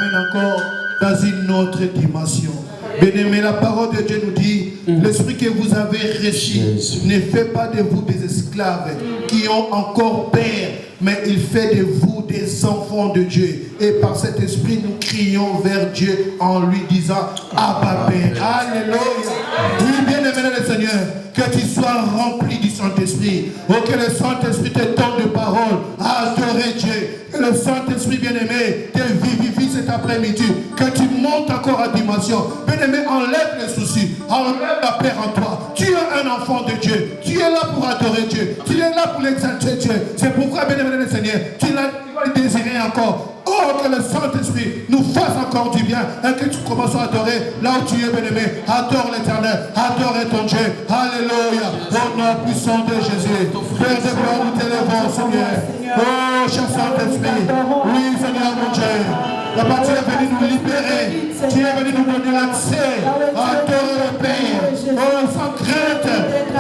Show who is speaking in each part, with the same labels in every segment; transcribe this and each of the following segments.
Speaker 1: amène encore dans une autre dimension. Bien-aimé, la parole de Dieu nous dit, l'esprit que vous avez reçu ne fait pas de vous des esclaves qui ont encore peur, mais il fait de vous des enfants de Dieu. Et par cet esprit, nous crions vers Dieu en lui disant, Abba Père. Alléluia. Oui, bien-aimé le Seigneur, que tu sois rempli du Saint-Esprit. Oh, que le Saint-Esprit te donne de paroles à adorer Dieu. Que le Saint-Esprit bien-aimé te vivifie cet après-midi. Que tu montes encore à dimension. Bien-aimé, enlève les soucis. Enlève la paix en toi. Tu es un enfant de Dieu. Tu es là pour adorer Dieu. Tu es là pour exalter Dieu. C'est pourquoi, bien-aimé le Seigneur, tu vas le désirer encore. Oh, que le Saint-Esprit nous fasse encore du bien et que tu commences à adorer là où tu es, bien-aimé. Adore l'Éternel, adore ton Dieu. Alléluia. Au nom puissant de Jésus. Père de gloire, nous t'élevons, Seigneur. Oh, cher Saint-Esprit. Oui, Seigneur, mon Dieu. La partie est venue nous libérer. Tu es venu nous donner l'accès à adorer le Père. Oh, sans crainte,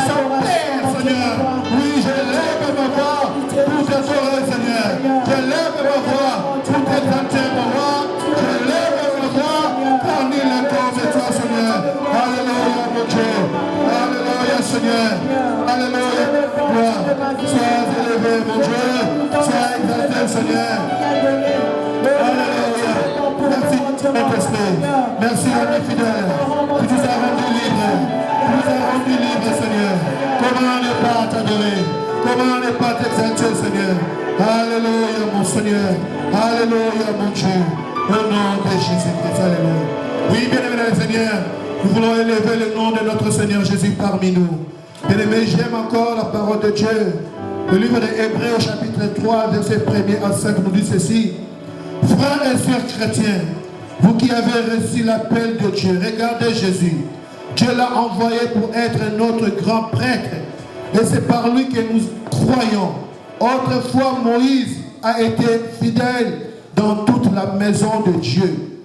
Speaker 1: sans peur, Seigneur. Oui, je lève ma voix pour t'adorer, Seigneur. Je lève ma voix pour t'exalter, ma voix. Je lève ma voix parmi les corps de toi, Seigneur. Alléluia, mon Dieu. Alléluia, Seigneur. Alléluia, gloire. Sois élevé, mon Dieu. Sois exalté, Seigneur. Alléluia. Merci, Saint-Esprit. Merci à mes fidèles. Tu nous as rendus libres. Tu nous as rendus libres, Seigneur. Comment ne pas t'adorer? Comment ne pas t'exalter, Seigneur? Alléluia, mon Seigneur. Alléluia, mon Dieu. Au nom de Jésus-Christ. Alléluia. Oui, bien-aimé le Seigneur, nous voulons élever le nom de notre Seigneur Jésus parmi nous. Bien-aimé, j'aime encore la parole de Dieu. Le livre de Hébreux, chapitre 3, verset 1er à 5, nous dit ceci. Frères et sœurs chrétiens, vous qui avez reçu l'appel de Dieu, regardez Jésus. Dieu l'a envoyé pour être notre grand prêtre. Et c'est par lui que nous croyons. Autrefois, Moïse a été fidèle dans toute la maison de Dieu.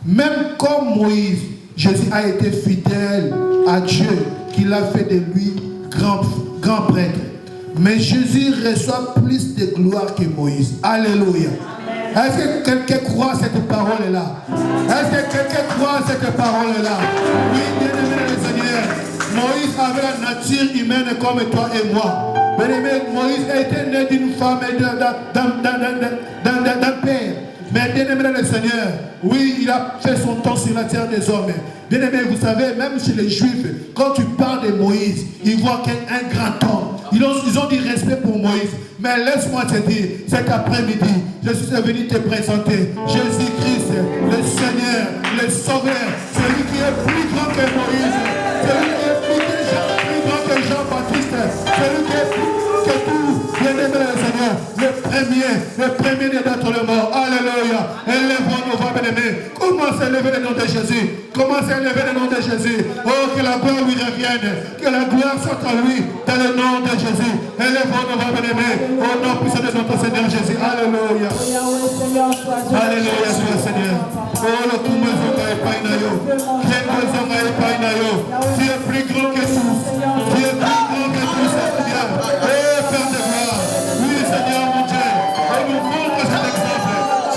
Speaker 1: Même comme Moïse, Jésus a été fidèle à Dieu, qu'il a fait de lui grand prêtre. Mais Jésus reçoit plus de gloire que Moïse. Alléluia. Est-ce que quelqu'un croit cette parole-là? Est-ce que quelqu'un croit cette parole-là? Oui, bien-aimé le Seigneur, Moïse avait la nature humaine comme toi et moi. Bien-aimé, Moïse a été né d'une femme et d'un père. Mais bien-aimé le Seigneur, oui, il a fait son temps sur la terre des hommes. Bien-aimé, vous savez, même chez les Juifs, quand tu parles de Moïse, ils voient qu'un grand homme. Ils ont du respect pour Moïse. Mais laisse-moi te dire, cet après-midi, je suis venu te présenter Jésus-Christ, le Seigneur, le Sauveur, celui qui est plus grand que Moïse, celui qui est plus grand que Jean-Baptiste, celui qui est plus grand que tout. Bien-aimé le Seigneur, le premier de notre mort. Alléluia. Élevons nos voix, bien-aimés. Commence à élever le nom de Jésus. Commence à élever le nom de Jésus. Oh, que la gloire lui revienne. Que la gloire soit en lui. Dans le nom de Jésus. Élevons nos voix, bien-aimés. Au nom puissant de notre Seigneur Jésus. Alléluia. Alléluia, Seigneur. Oh, le coup me zonga et painayo. Quel me zonga et painayo. Tu es plus grand que tous. Tu es plus grand que tous, Seigneur. Oh, Père de gloire. Oui, Seigneur, mon Dieu. On nous montre cet exemple.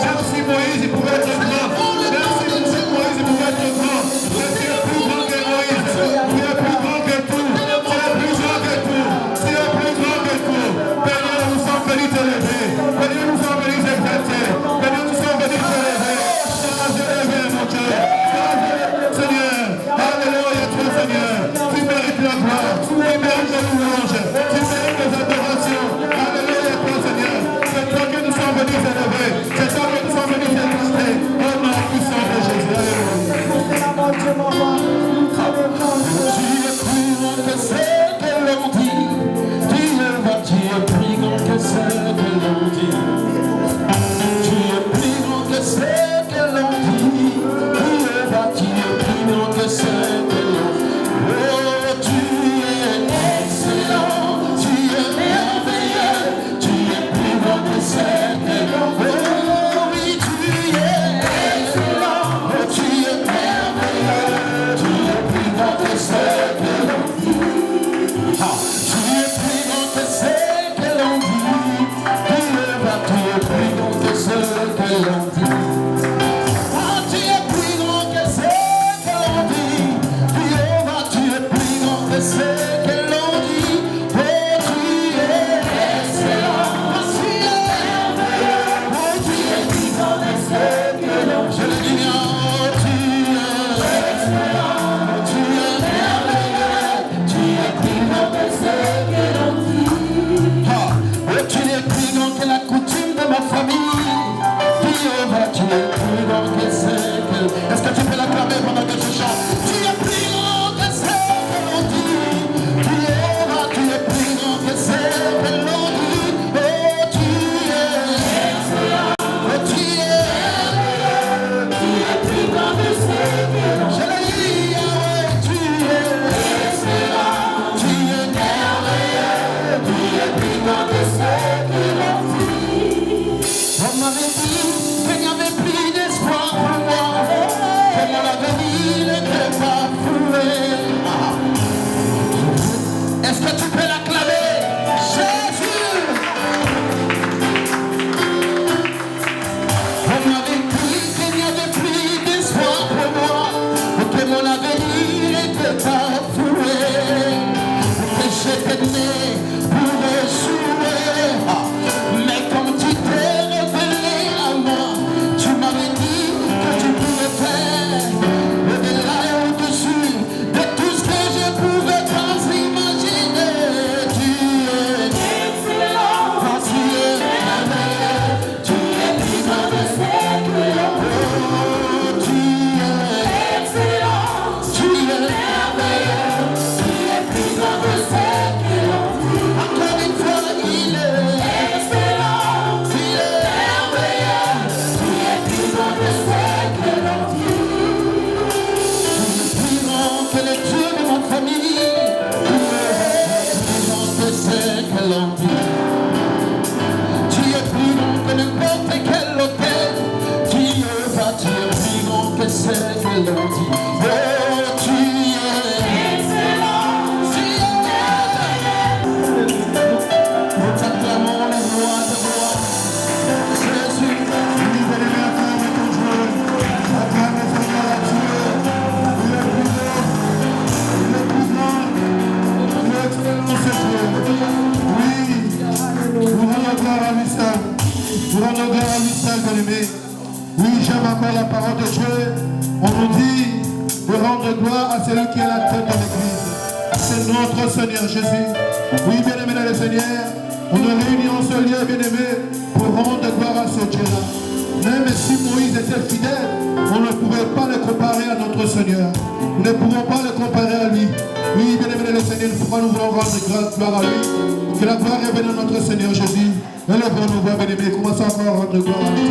Speaker 1: Même si Moïse pouvait être grand. Même si Moïse pouvait être grand. Mais tu es plus grand que Moïse. Tu es plus grand que tout. Tu es plus grand que tout. Tu es plus grand que tout. Père, nous sommes venus te lever. Père, nous sommes venus t'exalter. Père, nous sommes venus te lever. Sois élevé, mon Dieu. Seigneur. Alléluia, toi, Seigneur. Tu mérites la gloire. Tu mérites la louange. Tu mérites les adorations. Alléluia, toi, Seigneur. C'est toi que nous sommes venus élever. C'est toi que nous sommes venus exalter. Au nom puissant de Jésus. Alléluia. Tu es plus grand que ce que l'on dit. Tu es plus grand que ce que l'on dit. Tu es plus grand que ce que l'on dit. Tu es plus grand que ce que l'on dit. Oh, tu es excellent. Tu es merveilleux. Tu es plus grand que ce que l'on dit. Oh, oui, tu es excellent. Oh, tu es merveilleux. Tu es plus grand que ce que l'on dit. Ah, tu es plus grand que ce que l'on dit. Tu es plus grand que ce que l'on dit.
Speaker 2: Je le dis, Yahweh, tu es excellent, tu es merveilleux, tu es plus grand que ce que l'on dit. On m'avait dit qu'il n'y avait plus d'espoir pour moi, que mon avenir n'était pas foué. Est-ce que tu peux l'acclamer? Jésus! On m'avait dit qu'il n'y avait plus d'espoir pour moi, que mon avenir n'était pas foué, que j'étais né pour échouer. Mais comme tu t'es révélé à moi, tu m'avais dit que tu pouvais faire au-delà et au-dessus de tout ce que je pouvais pas imaginer. Tu es excellent, tu es merveilleux, tu es plus grand que ce que l'on peut. Tu es excellent, tu es merveilleux, tu es plus grand que ce que l'on dit. Encore une fois, il est excellent, tu es merveilleux, tu es plus grand que ce que l'on dit. Tu es plus grand que le Dieu de ma famille, tu es plus grand que ce que l'on dit. Tu es plus grand que n'importe quel hôtel, tu es plus grand que ce que l'on dit. Oh, tu es excellent, tu es merveilleux. Nous t'acclamons les rois de rois. Jésus,
Speaker 1: Oui, bien-aimé, acclame ton Dieu. Acclame le Seigneur à Dieu. Il est plus grand. Il est plus grand. Il est excellent, ce Dieu. Oui, nous rendons gloire à lui seul. Nous rendons gloire à lui seul, bien-aimé. Oui, j'aime encore la parole de Dieu. On nous dit de rendre gloire à celui qui est la tête de l'Église. C'est notre Seigneur Jésus. Oui, bien-aimé dans le Seigneur, on nous réunit en ce lieu, bien-aimé, pour rendre gloire à ce Dieu-là. Même si Moïse était fidèle, on ne pouvait pas le comparer à notre Seigneur. Nous ne pouvons pas le comparer à lui. Oui, bien-aimé dans le Seigneur, pourquoi nous voulons rendre gloire à lui? Que la gloire revienne à notre Seigneur Jésus. Élève-nous, bien-aimé, commençons encore à rendre gloire à lui.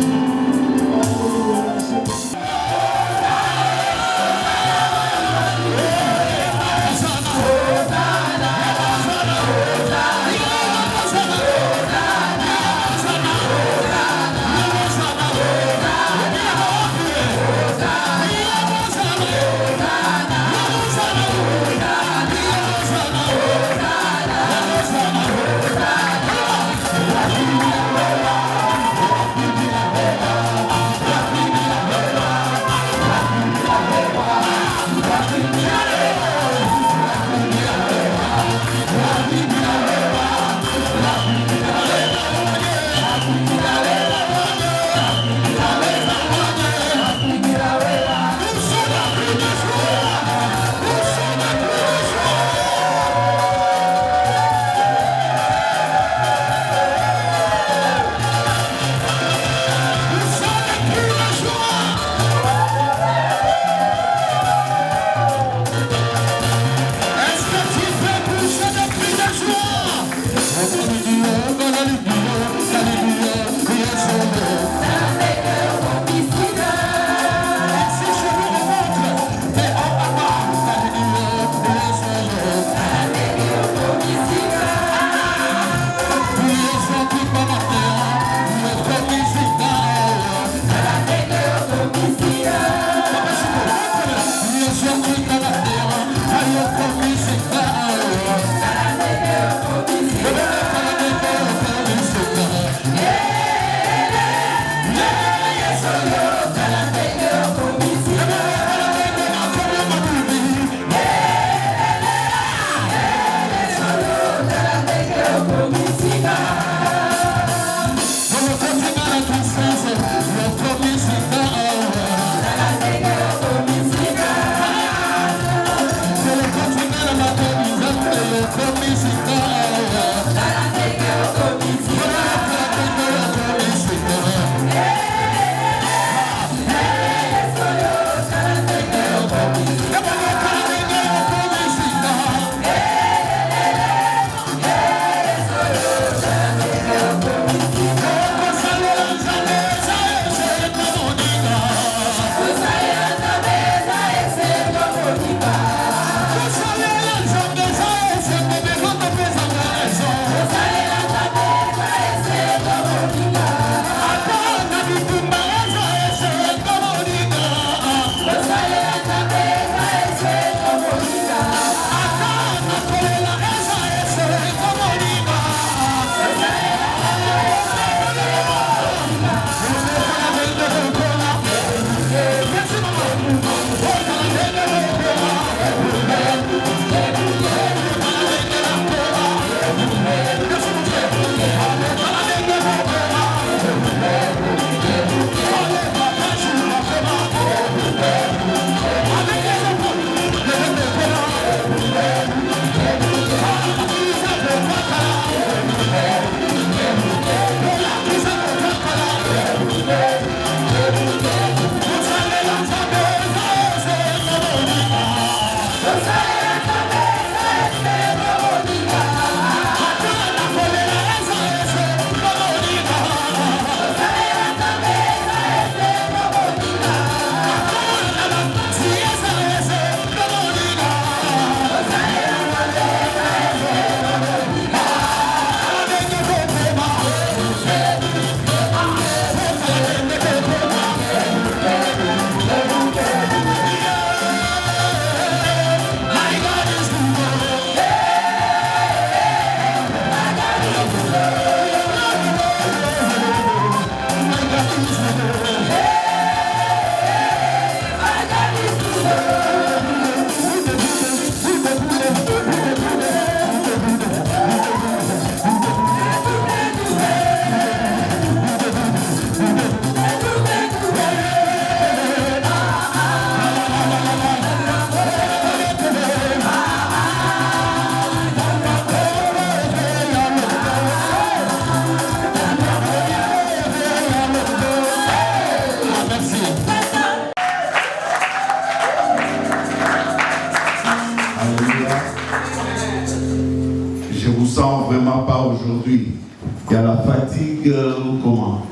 Speaker 3: Il y a la fatigue ou comment?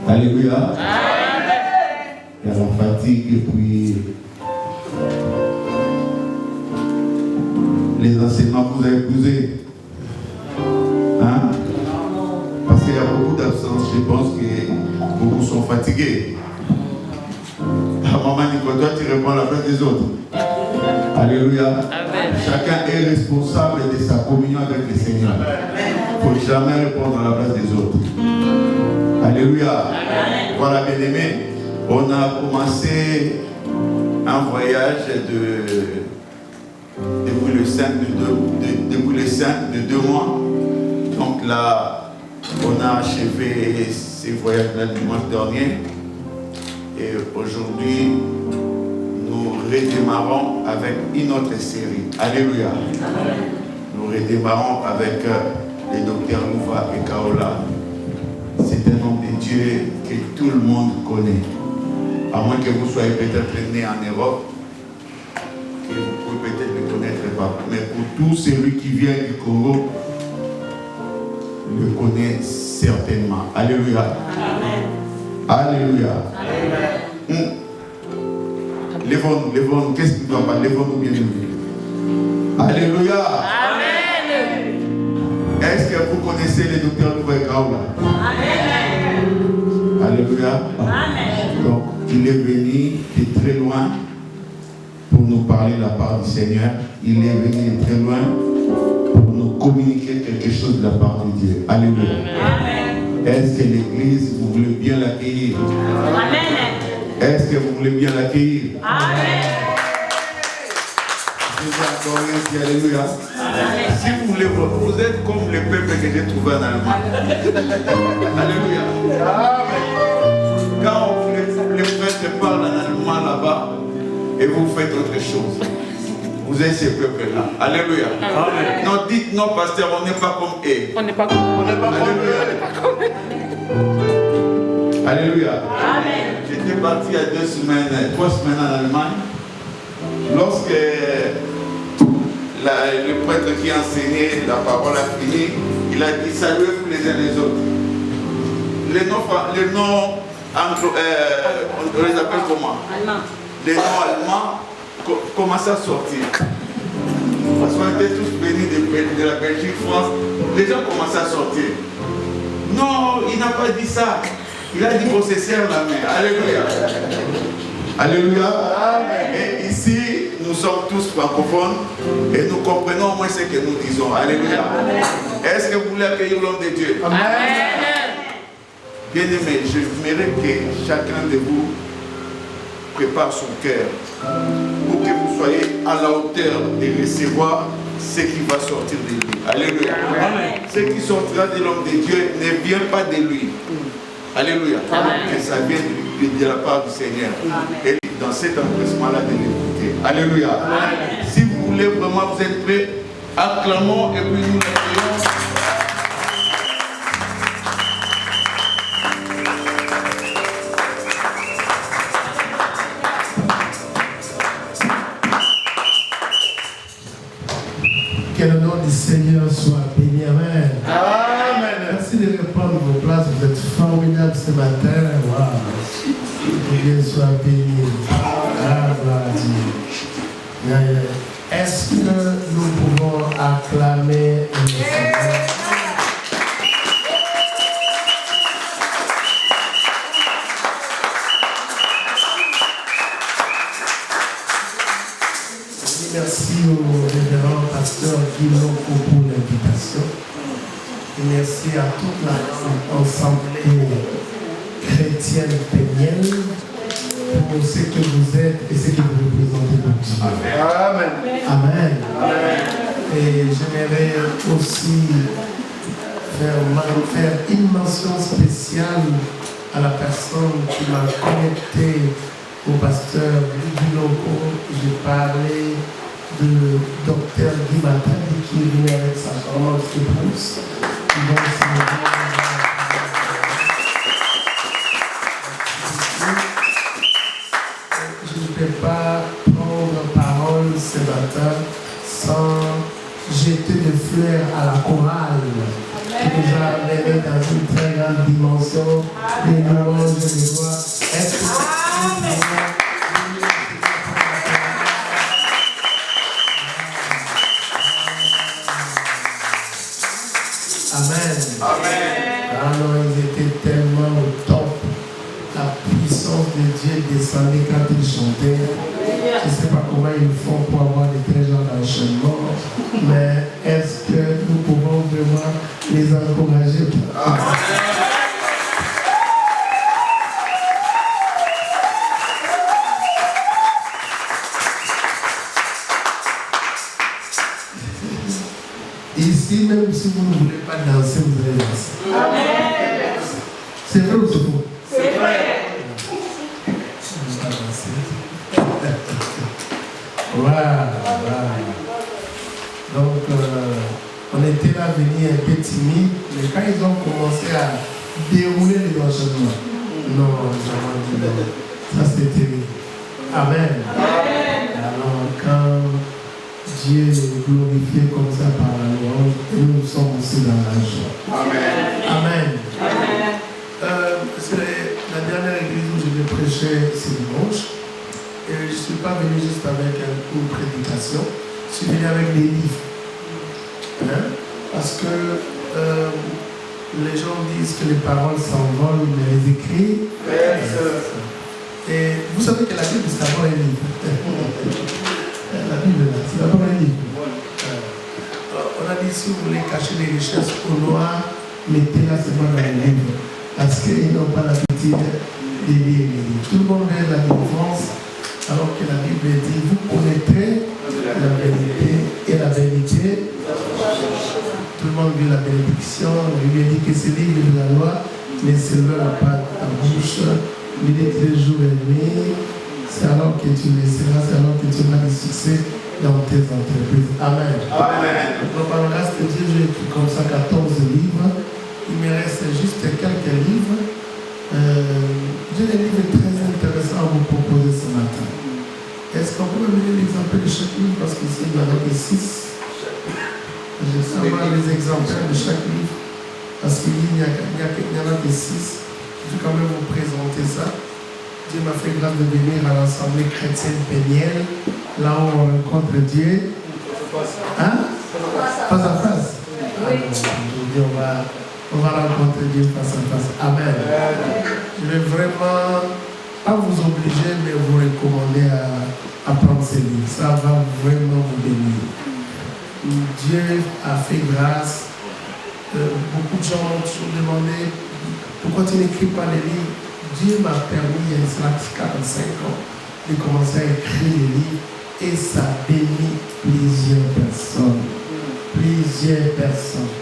Speaker 3: Alléluia. Il y a la fatigue et puis les enseignements que vous avez posés. Hein? Parce qu'il y a beaucoup d'absence. Je pense que beaucoup sont fatigués. Maman Nico, toi tu réponds à la place des autres. Alléluia. Amen. Chacun est responsable de sa communion avec le Seigneur. Il ne faut jamais répondre à la place des autres. Alléluia. Amen. Voilà, bien aimé. On a commencé un voyage depuis le 5 de 2 mois. Donc là, on a achevé ces voyages-là le dimanche dernier. Et aujourd'hui, nous redémarrons avec une autre série. Alléluia. Amen. Nous redémarrons avec les docteurs Louva et Kaola. C'est un homme de Dieu que tout le monde connaît. À moins que vous soyez peut-être né en Europe, que vous pouvez peut-être le connaître pas. Mais pour tout celui qui vient du Congo, le connaît certainement. Alléluia. Amen. Alléluia. Amen. Lèvons-nous. Qu'est-ce qui ne doit pas? Lèvons-nous bien aimés. Alléluia. Amen. Est-ce que vous connaissez les docteurs Louva Kaola? Amen. Alléluia. Amen. Donc, il est venu de très loin pour nous parler de la part du Seigneur. Il est venu de très loin pour nous communiquer quelque chose de la part de Dieu. Alléluia. Amen. Est-ce que l'Église, vous voulez bien l'accueillir? Amen. Est-ce que vous voulez bien l'accueillir? Amen. Alléluia. Amen. Si vous voulez, vous êtes comme le peuple que j'ai trouvé en Allemagne. Alléluia. Amen. Quand les prêtres parlent en allemand là-bas et vous faites autre chose, vous êtes ces peuples-là. Alléluia. Amen. Non, dites non, pasteur, on n'est pas comme eux. On n'est pas comme eux. Alléluia. Amen. J'étais parti il y a 3 semaines en Allemagne. Lorsque le prêtre qui enseignait la parole a fini, il a dit saluez-vous les uns les autres. Les noms on les appelle comment? Allemands. Les noms allemands commençaient à sortir. Parce qu'on était tous venus de la Belgique, France. Les gens commençaient à sortir. Non, il n'a pas dit ça. Il a dit qu'on se serre la main. Alléluia. Alléluia. Amen. Et ici, nous sommes tous francophones et nous comprenons au moins ce que nous disons. Alléluia. Est-ce que vous voulez accueillir l'homme de Dieu? Amen. Bien-aimé, j'aimerais que chacun de vous prépare son cœur pour que vous soyez à la hauteur de recevoir ce qui va sortir de lui. Alléluia. Amen. Ce qui sortira de l'homme de Dieu ne vient pas de lui. Alléluia. Amen. Mais ça vient de la part du Seigneur. Amen. Et dans cet empressement-là de l'écouter. Alléluia. Amen. Si vous voulez vraiment, vous êtes prêts, acclamons et puis nous l'accueillons.
Speaker 4: Que le nom du Seigneur soit béni. Amen.
Speaker 1: Amen.
Speaker 4: Merci de reprendre vos places. Vous êtes formidables ce matin. Wow. Que Dieu soit béni. Ah, gloire à Dieu. Est-ce que nous pouvons acclamer le Seigneur? Merci au révérend pasteur Guiloko pour l'invitation. Et merci à toute l'assemblée chrétienne pénienne pour ce que vous êtes et ce que vous représentez pour Dieu.
Speaker 1: Amen.
Speaker 4: Amen. Amen. Et j'aimerais aussi faire une mention spéciale à la personne qui m'a connecté au pasteur Guiloko. J'ai parlé de Dr Guy Matadi qui est venu avec sa charmante épouse. Je ne peux pas prendre parole ce matin sans jeter des fleurs à la chorale qui nous a amenés dans une très grande dimension des louanges et des gloires. Est-ce que Amen. Amen. Alors ils étaient tellement au top. La puissance de Dieu descendait quand ils chantaient. Je ne sais pas comment ils font pour avoir des très genres d'enchaînement, mais est-ce que nous pouvons vraiment les encourager? Ici, même si vous ne voulez pas danser, vous allez danser. Amen. C'est vrai ou c'est faux? C'est vrai. On va danser. Voilà. Donc, on était là venus un peu timide, mais quand ils ont commencé à dérouler les enchaînements, non, j'ai dit non. Ça c'est terrible. Amen. Alors, quand Dieu est glorifié comme ça par la louange, et nous sommes aussi dans la joie. Amen. C'est la dernière église où je vais prêcher ce dimanche. Et je ne suis pas venu juste avec une prédication, je suis venu avec des livres. Parce que les gens disent que les paroles s'envolent, mais les écrits. Et vous savez que la Bible, c'est d'abord un livre. La Bible, c'est d'abord un livre. On a dit, si vous voulez cacher les richesses au noir, mettez-la seulement dans les livres. Parce qu'ils n'ont pas l'habitude de lire les livres. Tout le monde veut la délivrance, alors que la Bible dit, vous connaîtrez la vérité et la vérité. Tout le monde veut la bénédiction. La Bible dit que c'est le livre de la loi, mais c'est le la pâte en bouche. Il est très jour et nuit. C'est alors que tu laisseras, c'est alors que tu auras du succès dans tes entreprises. Amen. Amen. Donc, par le reste, j'ai écrit comme ça 14 livres. Il me reste juste quelques livres. J'ai des livres très intéressants à vous proposer ce matin. Est-ce qu'on peut me donner l'exemple de chaque livre? Parce qu'ici, il y en a que 6. Je vais savoir les exemplaires de chaque livre. Parce qu'il n'y en a que 6. Je vais quand même vous présenter ça. Dieu m'a fait grâce de venir à l'Assemblée chrétienne Péniel, là où on rencontre Dieu. Hein? Face à face. Aujourd'hui, on va rencontrer Dieu face à face. Amen. Je vais vraiment, pas vous obliger, mais vous recommander à prendre ces livres. Ça va vraiment vous bénir. Dieu a fait grâce. Beaucoup de gens m'ont toujours demandé pourquoi tu n'écris pas les livres. Dieu m'a permis, il y a 45 ans, de commencer à écrire les livres et ça bénit plusieurs personnes. Plusieurs personnes.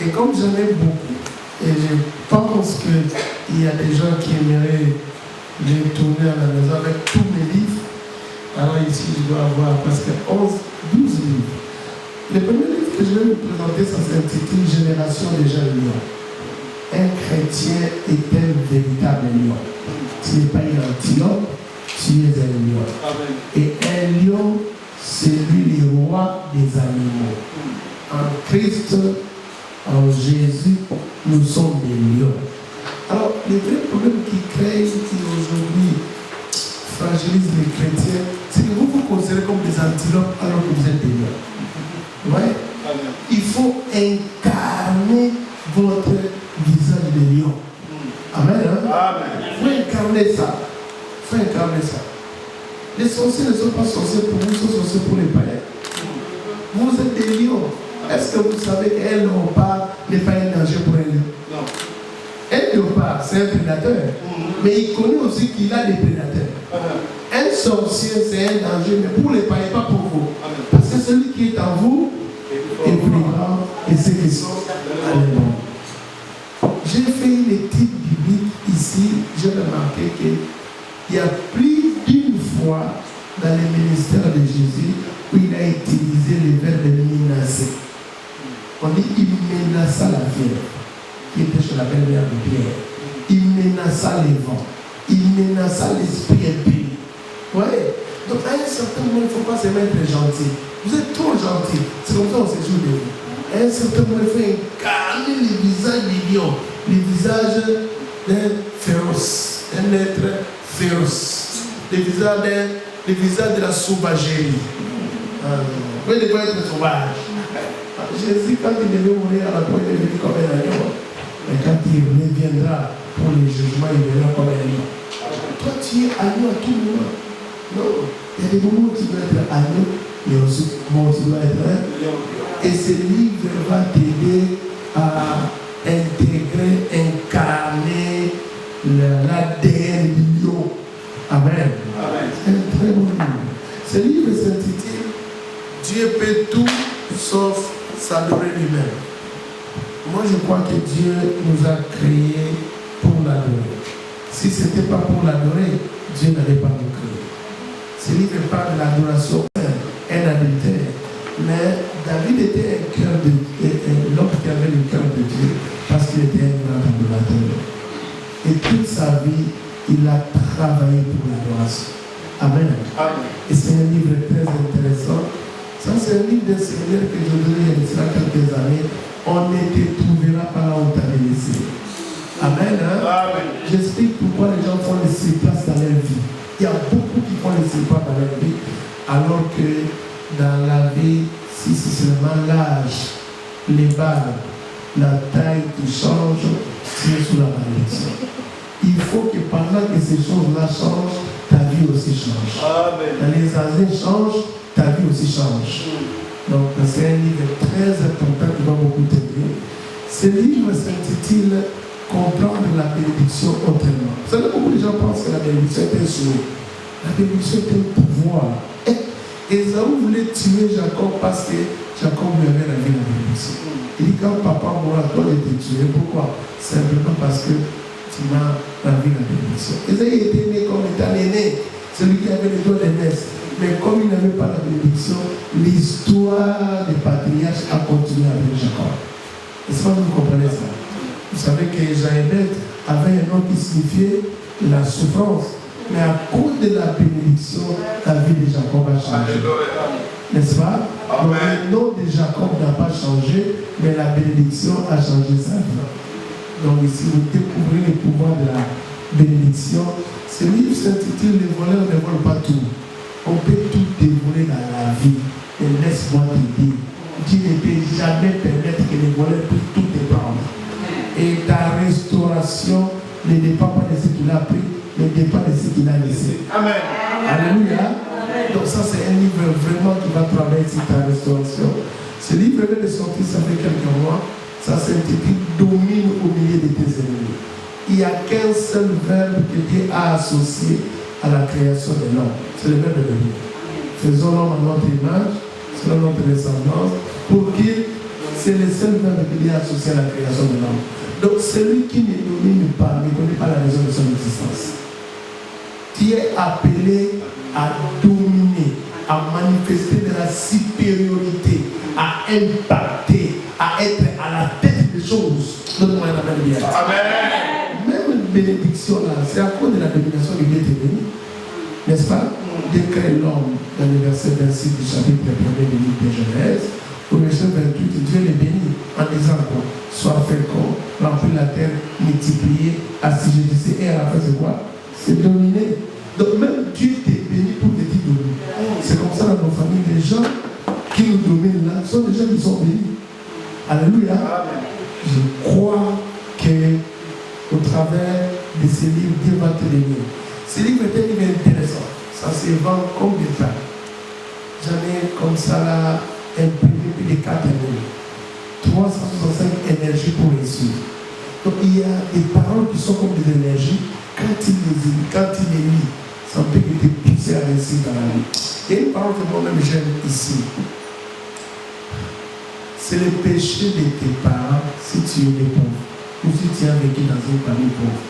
Speaker 4: Et comme j'en ai beaucoup, et je pense qu'il y a des gens qui aimeraient retourner à la maison avec tous mes livres, alors ici je dois avoir presque 12 livres. Le premier livre que je vais vous présenter, ça s'intitule Génération des jeunes lions. Un chrétien est un véritable lion. Tu n'es pas une antilope, tu es un lion. Amen. Et un lion, c'est lui le roi des animaux. En Christ, en Jésus, nous sommes des lions. Alors, le vrai problème qui crée, qui aujourd'hui fragilise les chrétiens, c'est que vous vous considérez comme des antilopes alors que vous êtes des lions. Ouais. Il faut incarner votre visage de lion. Amen. Hein? Amen. Il faut incarner ça. Il faut incarner ça. Les sorciers ne sont pas sorciers pour vous, ils sont sorciers pour les païens. Vous êtes des lions. Est-ce que vous savez qu'un léopard n'est pas un danger pour un lion? Non. Un léopard, c'est un prédateur. Mais il connaît aussi qu'il a des prédateurs. Un sorcier, c'est un danger, mais pour les païens, pas pour vous. Parce que celui qui est en vous est plus grand et ceux qui sont à l'éloignement. J'ai fait une étude biblique ici, j'ai remarqué qu'il y a plus d'une fois dans le ministère de Jésus où il a utilisé le verbe menacer. On dit il menaça la vierge qui était chez la belle-mère de Pierre. Il menaça les vents. Il menaça l'esprit impur. Ouais. Donc à un certain moment, il ne faut pas se mettre gentil. Vous êtes trop gentil. C'est comme ça qu'on se joue de vous. À un certain moment, il faut incarner le visage du lion, le visage d'un féroce, un être féroce, le visage de la sauvagerie. Oui, il doit être sauvage. Jésus, quand il devait mourir à la croix, il est venu comme un agneau. Mais quand il reviendra pour le jugement, il viendra comme un agneau. Toi, tu es agneau à tout moment. Non, il y a des moments où tu dois être agneau, mais aussi où tu dois être un. Et ce livre va t'aider à intégrer, incarner l'ADN du lion. Amen. C'est un très bon livre. Ce livre s'intitule Dieu peut tout sauf s'adorer lui-même. Moi, je crois que Dieu nous a créés pour l'adorer. Si ce n'était pas pour l'adorer, Dieu n'allait pas nous créer. Ce livre parle de l'adoration, un adultère. Mais David était l'homme qui avait le cœur de Dieu parce qu'il était un grand adorateur. Et toute sa vie, il a travaillé pour l'adoration. Amen. Et c'est un livre très intéressant. Ça, c'est un livre d'un séminaire que je donnais il y a quelques années. On ne te trouvera pas là où tu avais laissé. Amen. J'explique pourquoi les gens font les surplaces dans leur vie. Il y a beaucoup qui font les surplaces dans leur vie, alors que dans la vie, si c'est seulement l'âge, les barres, la taille qui change, tu es sous la malédiction. Il faut que pendant que ces choses-là changent, ta vie aussi change. Quand les années changent, ta vie aussi change. Donc c'est un livre très important qui va beaucoup t'aider. Ce livre s'intitule Comprendre la bénédiction autrement. Vous savez, beaucoup de gens pensent que la bénédiction est un souhait. La bénédiction est un pouvoir. Ésaü voulait tuer Jacob parce que Jacob lui avait la bénédiction. Il dit quand papa mourra, toi de te tuer. Pourquoi? Simplement parce que tu m'as ravi la bénédiction. Ésaü était né comme étant l'aîné, celui qui avait les doigts d'aînesse. Mais comme il n'avait pas la bénédiction, l'histoire des patriarches a continué avec Jacob. Est-ce que vous comprenez ça? Vous savez que Jaébet avait un nom qui signifiait la souffrance. Mais à cause de la bénédiction, la vie de Jacob a changé. N'est-ce pas? Donc, le nom de Jacob n'a pas changé, mais la bénédiction a changé sa vie. Donc ici, vous découvrez le pouvoir de la bénédiction. Ce livre s'intitule Les voleurs ne volent pas tout. On peut tout dévoiler dans la vie. Mais laisse-moi te dire, Dieu ne peut jamais permettre que les voleurs puissent tout te prendre. Et ta restauration ne dépend pas de ce qu'il a pris, mais dépend de ce qu'il a laissé. Amen. Alléluia. Amen. Donc ça, c'est un livre vraiment qui va travailler sur ta restauration. Ce livre vient de sortir, ça fait quelques mois. Ça s'intitule Domine au milieu de tes ennemis. Il n'y a qu'un seul verbe que Dieu a associé à la création de l'homme. C'est le verbe de Dieu. Faisons l'homme à notre image, selon notre ressemblance, pour qu'il, c'est le seul verbe que Dieu a associé à la création de l'homme. Donc celui qui ne domine pas, ne connaît pas la raison de son existence. Tu es appelé à dominer, à manifester de la supériorité, à impacter, à être à la tête des choses. Donne-moi un amen bien. Amen. Même une bénédiction là, c'est à cause de la domination que Dieu t'est béni. N'est-ce pas? Dieu crée l'homme dans le verset 26 du chapitre 1er du livre de Genèse. Au verset 28, Dieu les bénit en disant quoi? Sois fécond, remplis la terre, multiplier, assujettissez. Et à la fin, c'est quoi? C'est dominer. Donc même Dieu t'est béni pour te dire dominer. C'est comme ça dans nos familles. Les gens qui nous dominent là sont des gens qui sont bénis. Alléluia. Je crois qu'au travers de ces livres, Dieu va te bénir. Ce livre est un livre intéressant. Ça se vend comme des pains. J'en ai comme ça là imprimé plus de 4 années. 365 énergies pour réussir. Donc il y a des paroles qui sont comme des énergies. Quand il les lit, ça peut te pousser à réussir dans la vie. Il y a une parole que moi-même j'aime ici. C'est le péché de tes parents si tu es pauvre ou si tu as vécu dans une famille pauvre.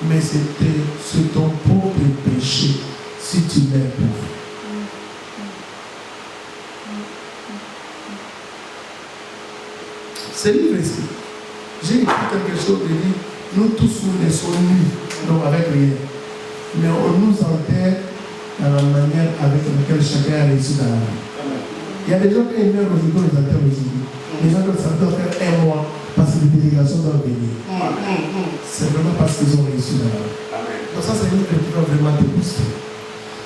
Speaker 4: Mais c'est ton propre péché si tu es pauvre. Ce livre ici, j'ai écrit quelque chose de dire, nous tous nous naissons nus, donc avec rien. Mais on nous enterre dans la manière avec laquelle chacun a réussi dans la vie. Il y a des gens qui meurent aujourd'hui, on les enterre aujourd'hui. Les gens doivent faire un mois parce que les délégations doivent venir. C'est vraiment parce qu'ils ont réussi là-bas. Donc ça, c'est un livre qui va vraiment te booster.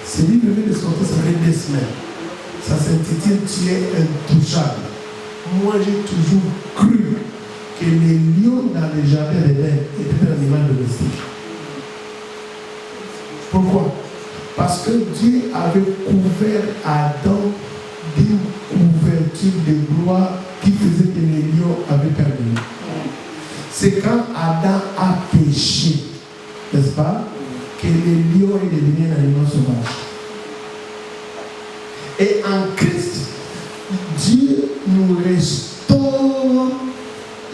Speaker 4: Ce livre vient de sortir, ça fait 2 semaines. Ça s'intitule « Tu es intouchable ». Moi, j'ai toujours cru que les lions dans les jardins d'Éden étaient un animal domestique. Pourquoi? Parce que Dieu avait couvert Adam d'une couverture de gloire qui faisait que les lions avaient perdu. C'est quand Adam a péché, n'est-ce pas, que les lions est devenu un animal sauvage. Et en Christ, Dieu nous restaure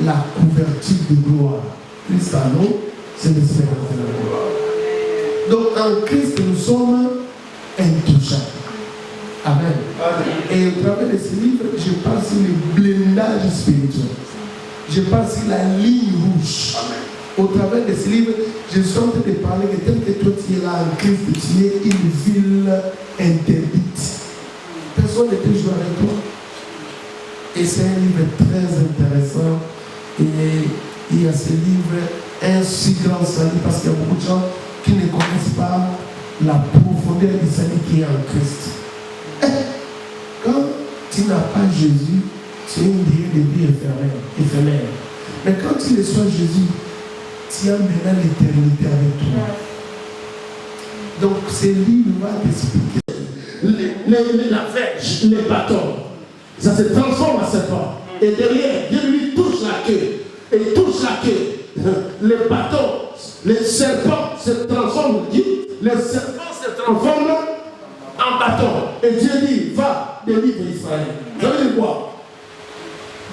Speaker 4: la couverture de gloire. Christ à nous, c'est l'espérance de la gloire. Donc en Christ, nous sommes intouchables. Amen. Et au travers de ce livre, je parle sur le blindage spirituel. Je parle sur la ligne rouge. Amen. Au travers de ce livre, je suis en train de parler que tel que toi tu es là en Christ, tu es une ville interdite. Personne ne peut jouer avec toi. Et c'est un livre très intéressant. Et il y a ce livre un si grand salut parce qu'il y a beaucoup de gens qui ne connaissent pas la profondeur du salut qui est en Christ. Quand tu n'as pas Jésus, tu es une durée de vie éphémère. Mais quand tu reçois Jésus, tu as maintenant l'éternité avec toi. Donc ce livre va t'expliquer la verge, les bâtons. Ça se transforme en serpent. Et derrière, Dieu lui touche la queue. Et il touche la queue. Les bâtons, les serpents se transforment. Les serpents se transforment en bâton. Et Dieu dit, va délivre Israël. Ça veut dire quoi?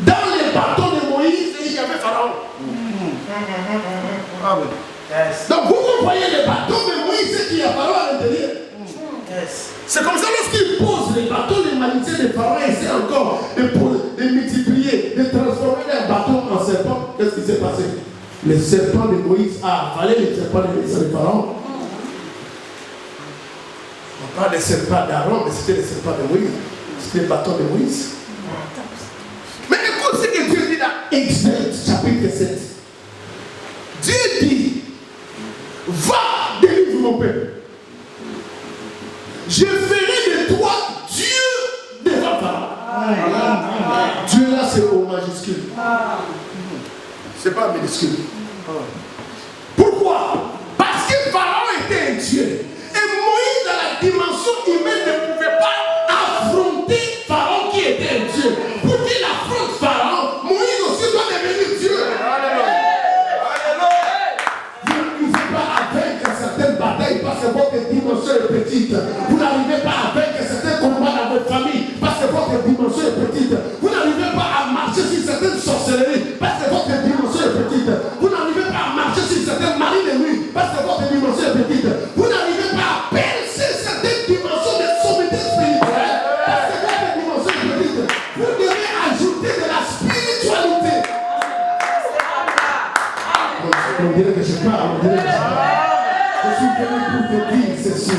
Speaker 4: Dans les bâtons de Moïse, il y avait Pharaon. Donc vous voyez les bâtons de Moïse, c'est qu'il y a Pharaon à l'intérieur. C'est comme ça lorsqu'il pose les bâtons, les magiciens de Pharaon essaient encore de multiplier, de transformer les bâtons en serpents. Qu'est-ce qui s'est passé? Les serpents de Moïse a avalé les serpents de Pharaon. On parle des serpents d'Aaron, mais c'était les serpents de Moïse. C'était les bâtons de Moïse. Mais écoute ce que Dieu dit dans Exode chapitre 7. Dieu dit, va délivre mon peuple. Je ferai de toi Dieu devant Pharaon. Dieu là c'est au majuscule. C'est pas minuscule. Pourquoi? Parce que Pharaon était un Dieu. Et Moïse dans la dimension humaine ne pouvait pas affronter Pharaon qui était un Dieu. Pour qu'il affronte Pharaon, Moïse aussi doit devenir Dieu. Vous ne pouvez pas vaincre certaines batailles parce que votre dimension est petite. Vous n'arrivez pas à vaincre certains combats dans votre famille parce que votre dimension est petite. Vous n'arrivez pas à marcher sur certaines sorcelleries parce que votre dimension est petite. Vous n'arrivez pas à marcher sur certains maris de nuit parce que votre dimension est petite. Vous n'arrivez pas à percer certaines dimensions de sommité spirituelle parce que votre dimension est petite. Vous devez ajouter de la spiritualité. On dirait que je parle, Je suis venu pour vous dire ceci.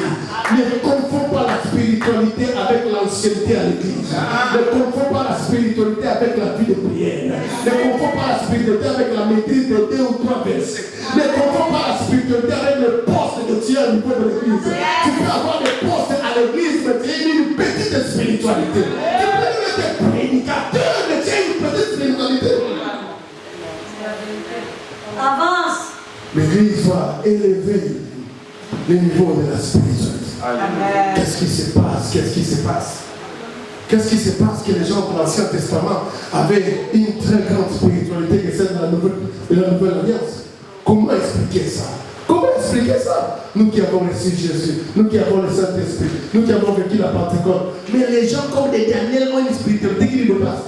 Speaker 4: Ne confonds pas la spiritualité avec l'ancienneté à l'église. Ne confonds pas la spiritualité avec la vie de prière. Ne confonds pas la spiritualité avec la maîtrise de 2 ou 3 versets. Ne confonds pas la spiritualité avec le poste que tu as au niveau de l'église. Tu peux avoir des postes à l'église, mais tu as une petite spiritualité. Tu peux être prédicateur, mais tu as une petite spiritualité.
Speaker 5: Avance.
Speaker 4: L'église va élever le niveau de la spiritualité. Qu'est-ce qui se passe? Qu'est-ce qui se passe? Qu'est-ce qui se passe que les gens de l'Ancien Testament avaient une très grande spiritualité que celle de la Nouvelle Alliance? Comment expliquer ça? Comment expliquer ça? Nous qui avons reçu Jésus, nous qui avons le Saint-Esprit, nous qui avons vécu la Pentecôte. Mais les gens comme des Daniel ont une spiritualité qui nous dépasse.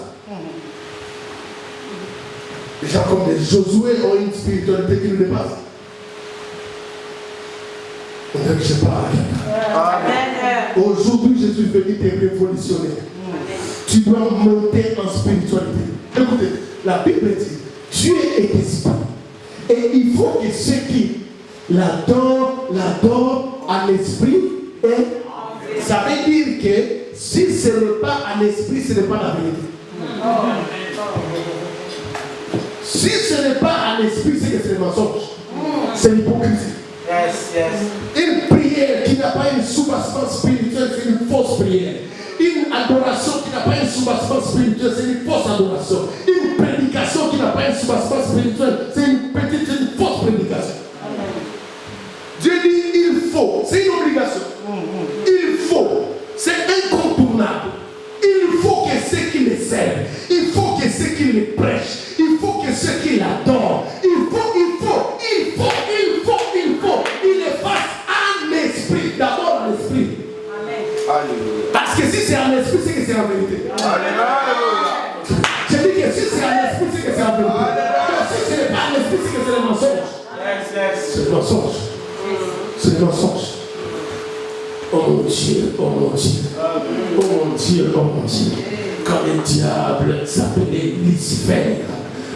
Speaker 4: Les gens comme des Josué ont une spiritualité qui nous dépasse. On dirait que je parle. Aujourd'hui, je suis venu te révolutionner. Tu dois monter en spiritualité. Écoutez, la Bible dit, Dieu est esprit. Et il faut que ceux qui l'adorent en esprit. Et ça veut dire que si ce n'est pas en esprit, ce n'est pas la vérité. Si ce n'est pas à l'esprit, c'est que c'est le mensonge. C'est l'hypocrisie. Une prière qui n'a pas un soubassement spirituel, c'est une fausse prière. Une adoration qui n'a pas un soubassement spirituel, c'est une fausse adoration. Une prédication qui n'a pas un soubassement spirituel, c'est une fausse prédication. Dieu dit il faut, c'est une obligation. Il faut, c'est incontournable. Il faut que ceux qui le servent, il faut que ceux qui le prêchent, il faut que ceux qui l'adorent, il le fassent en esprit, d'abord en esprit. Parce que si c'est en esprit, c'est que c'est en vérité. Je dis que si c'est en esprit, c'est que c'est en vérité. Mais si ce n'est pas en esprit, c'est que c'est le mensonge. C'est le mensonge. C'est le mensonge. Oh mon Dieu, oh mon Dieu. Oh mon Dieu, oh mon Dieu. Quand le diable s'appelait Lucifer,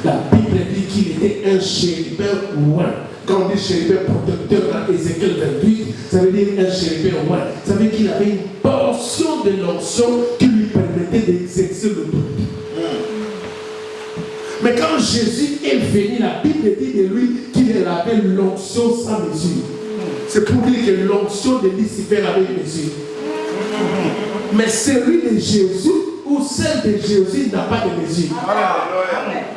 Speaker 4: la Bible dit qu'il était un chérubin ouin. Quand on dit chérubin protecteur dans Ézéchiel 28, ça veut dire un chérubin ouin. Ça veut dire qu'il avait une portion de l'onction qui lui permettait d'exercer l'autorité. Mais quand Jésus est venu, la Bible dit de lui qu'il avait l'onction sans mesure. C'est pour dire que l'onction de Lucifer avait une mesure. Mais celui de Jésus ou celle de Jésus n'a pas de mesure.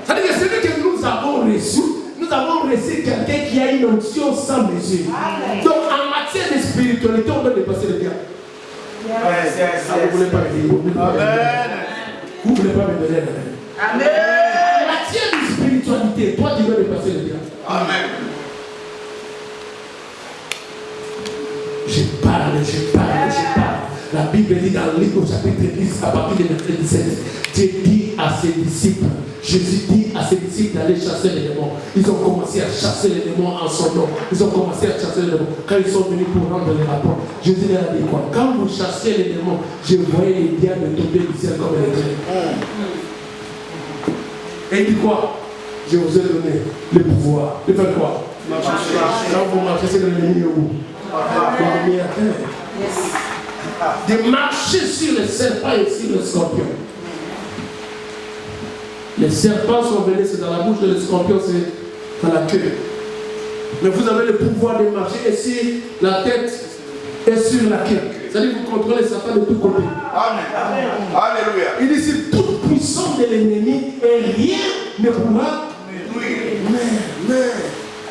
Speaker 4: C'est-à-dire que celui que nous avons reçu quelqu'un qui a une onction sans mesure. Donc en matière de spiritualité, on doit dépasser le diable. Vous ne voulez pas me dire. Vous ne voulez pas me donner l'amen. En matière de spiritualité, toi tu dois dépasser le diable. Amen. Je parle. La Bible dit dans le livre au chapitre 10, à partir du verset 17, Dieu dit à ses disciples, Jésus dit à ses disciples d'aller chasser les démons. Ils ont commencé à chasser les démons en son nom. Ils ont commencé à chasser les démons. Quand ils sont venus pour rendre les rapports, Jésus leur a dit quoi? Quand vous chassez les démons, je voyais les diables tomber du ciel comme les graines. Et il dit quoi? Je vous ai donné le pouvoir. De faire quoi? Quand vous marchez, c'est l'ennemi où? L'ennemi à terre. De marcher sur les serpents et sur les scorpions. Les serpents sont venus, c'est dans la bouche, les scorpions, c'est dans la queue. Mais vous avez le pouvoir de marcher et sur la tête et sur la queue. C'est-à-dire que vous contrôlez les serpents de tous côtés. Amen. Alléluia. Il dit c'est toute puissance de l'ennemi et rien ne pourra. Mais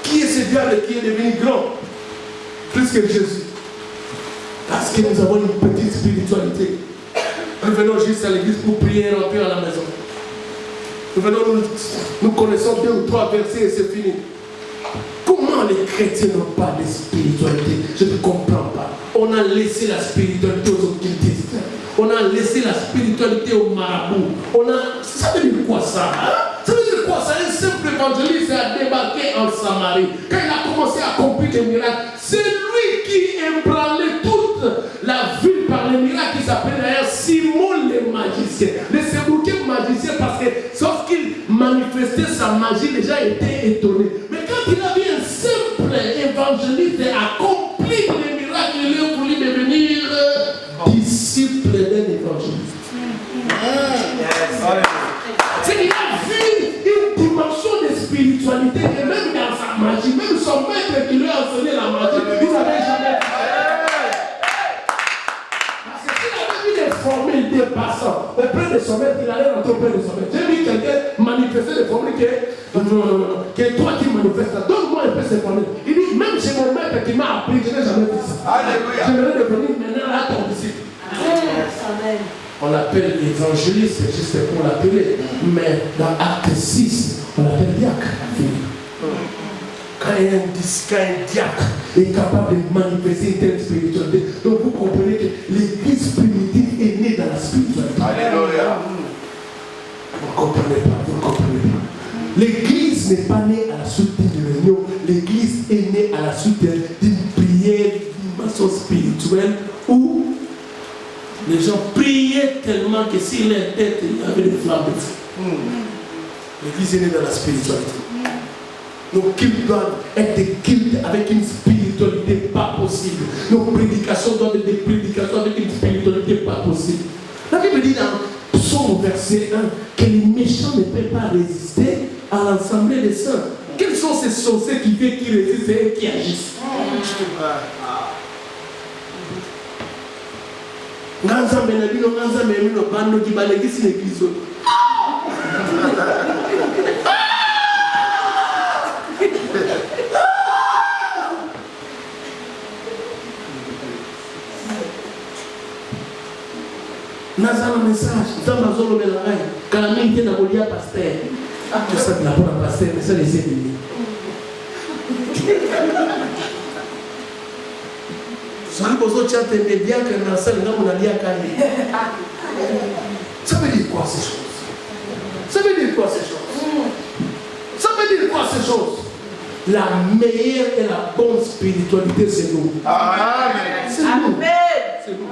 Speaker 4: qui est ce diable qui est devenu grand? Plus que Jésus. Parce que nous avons une petite spiritualité. Nous venons juste à l'église pour prier et rentrer à la maison. Nous connaissons 2 ou 3 versets et c'est fini. Comment les chrétiens n'ont pas de spiritualité? Je ne comprends pas. On a laissé la spiritualité aux occultistes. On a laissé la spiritualité aux marabouts. Ça veut dire quoi ça? Ça veut dire quoi ça? Un simple évangéliste a débarqué en Samarie. Quand il a commencé à accomplir des miracles, c'est lui qui ébranlait toute la ville par les miracles qui s'appelait d'ailleurs Simon le magicien. Le Sébouquet magicien parce que lorsqu'il manifestait sa magie, les gens étaient étonnés. Mais quand il a vu un simple évangéliste accomplir les miracles, il a voulu devenir disciple d'un évangéliste. C'est qu'il a vu une dimension de spiritualité et même dans sa magie, même son maître qui lui a enseigné la magie, il n'avait jamais fait. Parce que s'il avait vu des formules dépassant auprès de son maître, il allait rentrer auprès de son maître. J'ai vu quelqu'un manifester des formules que toi qui manifestes, donne-moi un peu ces formules. Il dit, même chez mon maître qui m'a appris, je n'ai jamais vu ça. Alléluia. J'aimerais devenir maintenant à ton disciple. Amen. On l'appelle évangéliste, c'est juste pour l'appeler. Mais dans Acte 6, on l'appelle diacre. Quand un diacre est capable de manifester une telle spiritualité, donc vous comprenez que l'église primitive est née dans la spiritualité. Alléluia. Vous ne comprenez pas. L'église n'est pas née à la suite d'une réunion. L'église est née à la suite d'une prière, d'une dimension spirituelle où les gens priaient tellement que sur leur tête, il y avait des flammes de feu. L'église est née dans la spiritualité. Nos cultes doivent être des cultes avec une spiritualité pas possible. Nos prédications doivent être des prédications avec une spiritualité pas possible. La Bible dit dans Psaume verset 1 que les méchants ne peuvent pas résister à l'assemblée des saints. Quels sont ces sorciers qui viennent, qui résistent et qui agissent? Nganza menabino, nganza menabino, bando qui balégissent l'église. Naza un message, dans ma zone de la raille, quand la main était dans le pasteur, tout ça, la bonne pasteur, mais ça les ennemis. Ça veut dire que dans la salle, on a dit à Kanye. Ça veut dire quoi ces choses? Ça veut dire quoi ces choses? Ça veut dire quoi ces choses? La meilleure et la bonne spiritualité, c'est nous.
Speaker 2: Amen.
Speaker 4: C'est nous. C'est nous.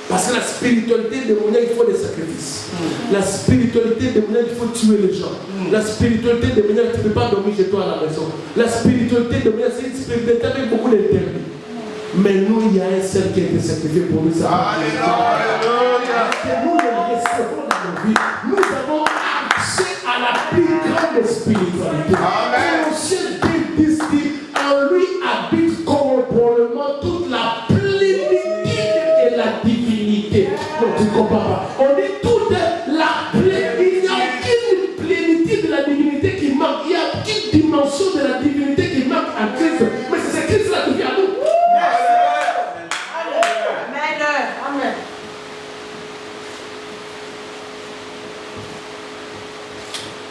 Speaker 4: Parce que la spiritualité démoniaque, il faut des sacrifices. La spiritualité démoniaque, il faut tuer les gens. La spiritualité démoniaque, tu ne peux pas dormir chez toi à la maison. La spiritualité démoniaque, c'est une spiritualité avec beaucoup d'interdits. Mais nous, il y a un seul qui a été sacrifié pour nous. Alléluia. Nous le recevons dans nos vies. Nous avons accès à la plus grande spiritualité. Et au ciel dit, en lui habite corporellement toute la plénitude de la divinité. Non, tu ne comprends pas. On dit toute la plénitude. Il n'y a aucune plénitude de la divinité qui manque. Il n'y a aucune dimension de la divinité qui manque à Christ. Mais c'est Christ là qui vient à nous. Amen.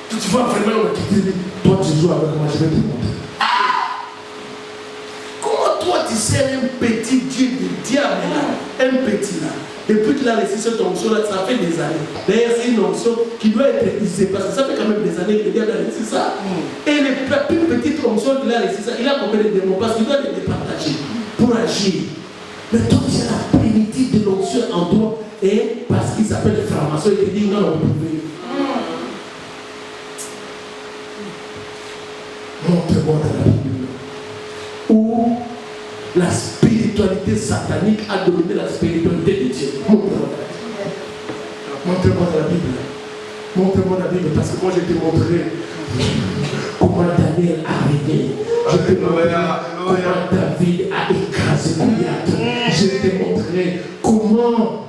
Speaker 4: Tu vois vraiment on dit, toi tu joues avec moi, je vais te montrer. Comment toi tu sais un petit Dieu de diable là, un petit là, depuis qu'il a reçu cette onction là, ça fait des années. D'ailleurs c'est une onction qui doit être utilisée parce que ça fait quand même des années que le diable a reçu ça. Et la plus petite onction qu'il a reçu ça, il a combien de démons parce qu'il doit les départager pour agir. Mais toi tu as la plénitude de l'onction en toi et parce qu'il s'appelle franc-maçon, il te dit non, on peut venir. Montre-moi dans la Bible où la spiritualité satanique a dominé la spiritualité de Dieu. Montre-moi dans la Bible. Montre-moi dans la Bible parce que moi je te montrerai comment Daniel a régné. Je te montrerai comment David a écrasé Goliath. Je te montrerai comment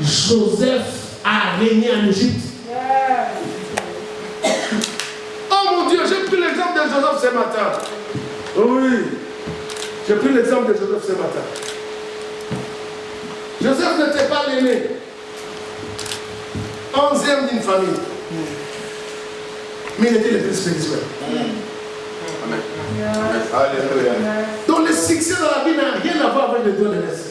Speaker 4: Joseph a régné en Égypte. Oh mon Dieu, j'ai pris l'exemple de Joseph ce matin. Oui, j'ai pris l'exemple de Joseph ce matin. Joseph n'était pas l'aîné. 11e d'une famille. Mais il était le plus spirituel. Amen. Alléluia. Donc le succès dans la vie n'a rien à voir avec le don de l'Est.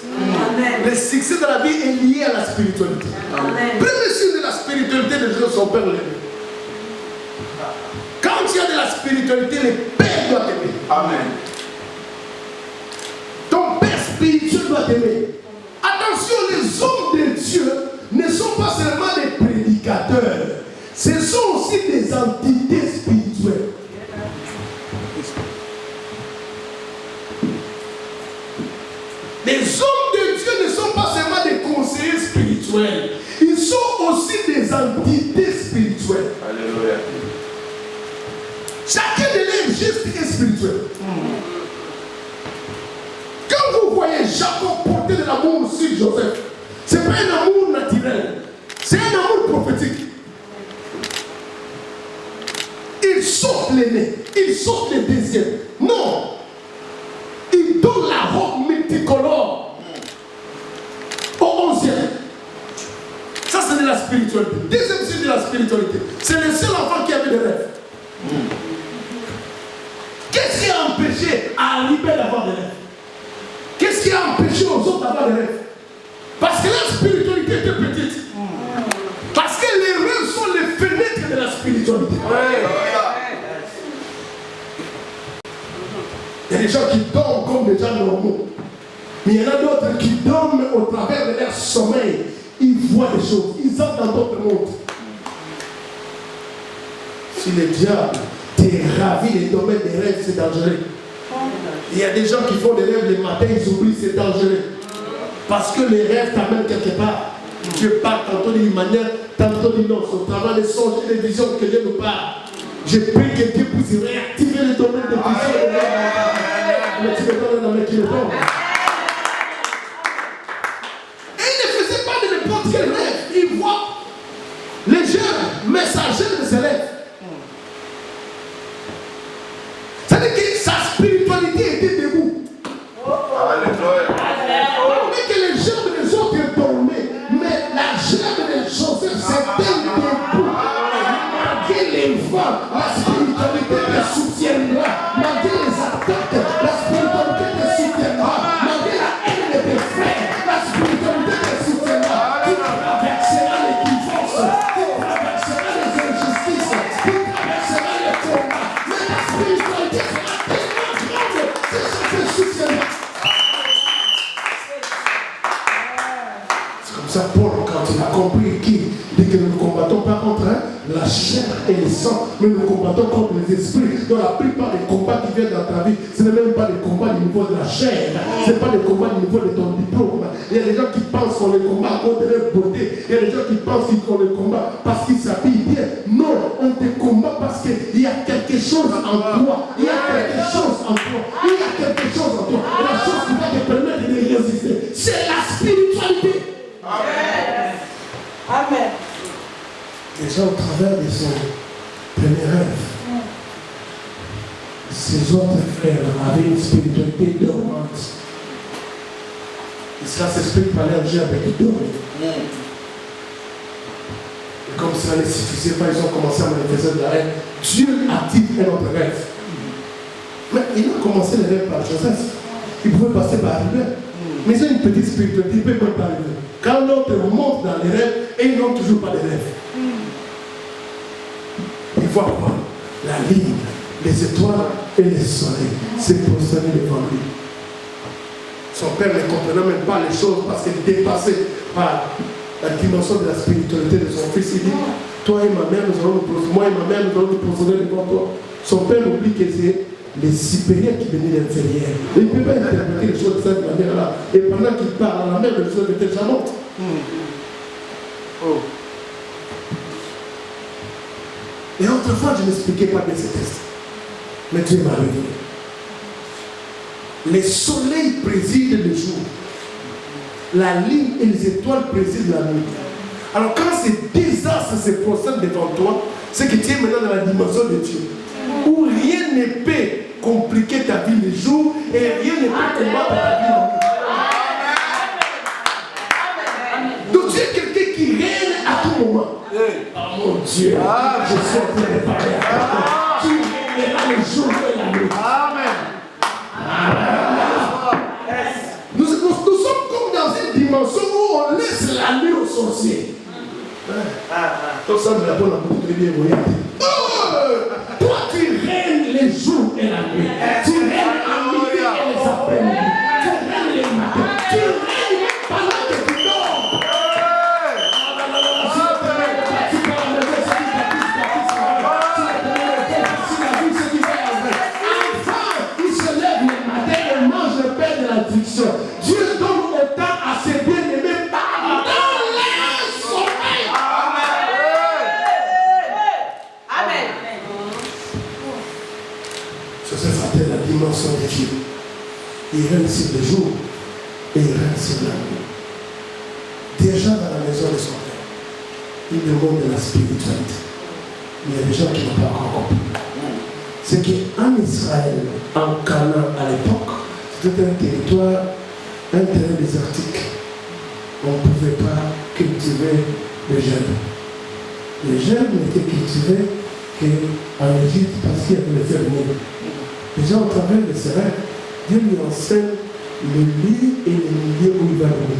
Speaker 4: Le succès dans la vie est lié à la spiritualité. Premier signe de la spiritualité de Joseph, son père l'aîné. Quand il y a de la spiritualité, le Père doit t'aimer. Amen. Ton Père spirituel doit t'aimer. Attention, les hommes de Dieu ne sont pas seulement des prédicateurs, ce sont aussi des entités spirituelles. Les hommes de Dieu ne sont pas seulement des conseillers spirituels, ils sont aussi des entités spirituelles. Alléluia. Chacun de leurs gestes est spirituel. Quand vous voyez Jacob porter de l'amour sur Joseph, ce n'est pas un amour naturel, c'est un amour prophétique. Il saute l'aîné, il saute le deuxième. Non, il donne la robe multicolore au 11e. Ça, c'est de la spiritualité. Deuxième signe de la spiritualité, c'est le seul enfant qui avait des rêves. Qu'est-ce qui a empêché à Alibé d'avoir des rêves? Qu'est-ce qui a empêché aux autres d'avoir des rêves? Parce que la spiritualité était petite. Parce que les rêves sont les fenêtres de la spiritualité. Il y a des gens qui dorment comme des gens normaux. Mais il y en a d'autres qui dorment au travers de leur sommeil. Ils voient des choses. Ils entrent dans d'autres mondes. Si le diable t'es ravi des domaines des rêves, c'est dangereux. Il y a des gens qui font des rêves le matin, ils oublient, c'est dangereux. Parce que les rêves t'amènent quelque part. Dieu parle tantôt d'une manière, tantôt d'une autre. Au travers des songes et des visions que Dieu nous parle. Je prie que Dieu puisse réactiver le domaine de vision. Mais tu me donnes un amen qui me donne. Et il ne faisait pas de n'importe quel rêve. Il voit les jeunes messagers de ses rêves. C'est-à-dire que sa spiritualité était debout. Mais que les jeunes des autres dormaient. Mais la germe de Joseph s'était debout. Malgré les vents, la spiritualité te soutiendra. Malgré les attaques, la spiritualité te soutiendra. Malgré la haine de tes frères, la spiritualité te soutiendra. Tu traverseras les divorces, tu traverseras les injustices, tu traverseras les combats. Mais la spiritualité sera tellement grande que ça te soutiendra. C'est comme ça, Paul, quand il a compris qu'il dit que nous ne combattons pas contre la chair et le sang, mais nous combattons contre les esprits. Donc la plupart des combats qui viennent dans ta vie, ce n'est même pas des combats du niveau de la chair, ce n'est pas des combats du niveau de ton diplôme. Il y a des gens qui pensent qu'on les combat à cause de leur beauté. Il y a des gens qui pensent qu'on les combat parce qu'ils s'habillent bien. Non, on te combat parce qu'il y a quelque chose en toi. Il y a quelque chose en toi. Il y a quelque chose en toi. Et la chose qui va te permettre de résister, c'est la spiritualité.
Speaker 5: Amen. Amen.
Speaker 4: Déjà au travers de son premier rêve, ses autres frères avaient une spiritualité dormante. Et cela s'explique par l'ergie avec dormir. Et comme cela ne suffisait pas, ils ont commencé à manifester de la rêve. Dieu active un autre rêve. Mais il a commencé le rêve par Joseph. Il pouvait passer par Ruben. Mais ils ont une petite spiritualité, il ne peut même pas arriver. Quand l'autre monte dans les rêves, et ils n'ont toujours pas de rêve. Il voit quoi? La ligne, les étoiles et le soleil s'est prosterné devant lui. Son père ne comprenait même pas les choses parce qu'il était dépassé par la dimension de la spiritualité de son fils. Il dit, toi et ma mère, nous allons nous prosterner. Moi et ma mère, nous allons nous prosterner devant toi. Son père oublie que c'est les supérieurs qui venaient l'inférieur. Il ne peut pas interpréter les choses de cette manière-là. Et pendant qu'il parle, la mère de Joseph était déjà morte. Et autrefois, je n'expliquais pas bien ces textes. Mais Dieu m'a révélé. Les soleils président le jour. La lune et les étoiles président la nuit. Alors quand ces désastres se procèdent devant toi, c'est que tu es maintenant dans la dimension de Dieu. Où rien ne peut compliquer ta vie le jour et rien ne peut combattre ta vie la nuit. Donc tu es quelqu'un qui règne à tout moment. Oh mon Dieu, je suis en train de parler à toi. Tu règneras le jour et la nuit. Nous sommes comme dans une dimension où on laisse la nuit aux sorciers. Donc ça me répond à beaucoup de bien. Toi tu règnes les jours et la nuit. Tu règnes en midi et les après-midi. Tu règnes les matins. Tu règnes pendant que tu dors. Dieu donne autant à ses bien-aimés pendant leur sommeil.
Speaker 5: Amen.
Speaker 4: Joseph atteint la dimension de Dieu. Il règne sur le jour et il règne sur la nuit. Déjà dans la maison de son père, il demande de la spiritualité. Mais il y a des gens qui n'ont pas encore compris. C'est qu'en Israël, en Canaan à l'époque, c'était un territoire, un terrain désertique. On ne pouvait pas cultiver le germe. Le germe n'était cultivé qu'en Égypte parce qu'il y avait le fermier. Déjà au travers de ces rêves, Dieu lui enseigne le lieu et le milieu où il va venir.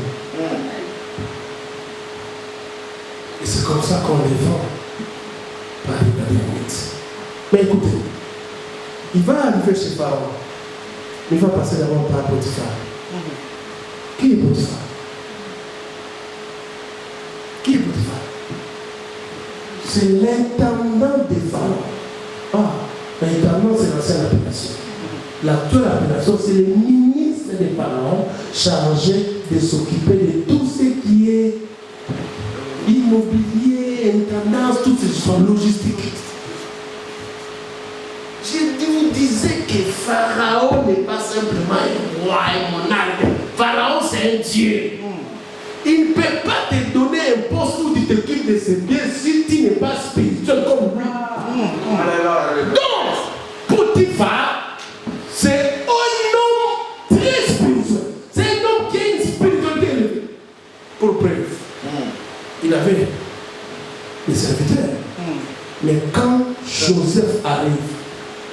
Speaker 4: Et c'est comme ça qu'on les vend par les Babylonites. Mais écoutez, il va arriver chez Pharaon. Il va passer d'abord par Potiphar. Qui est Potiphar? Qui est Potiphar? C'est l'intendant des Pharaons. L'intendant, c'est l'ancienne appellation. L'actuelle appellation, c'est le ministre des Pharaons chargé de s'occuper de tout ce qui est immobilier, intendance, toutes ces choses logistiques. que Pharaon n'est pas simplement un roi, un monarque. Pharaon, c'est un Dieu. Il ne peut pas te donner un poste où tu t'occupes de ses biens si tu n'es pas spirituel comme lui. Donc, Potiphar, c'est un homme très spirituel. C'est un homme qui a une spiritualité élevée. Pour preuve, il avait des serviteurs. Mais quand Joseph arrive,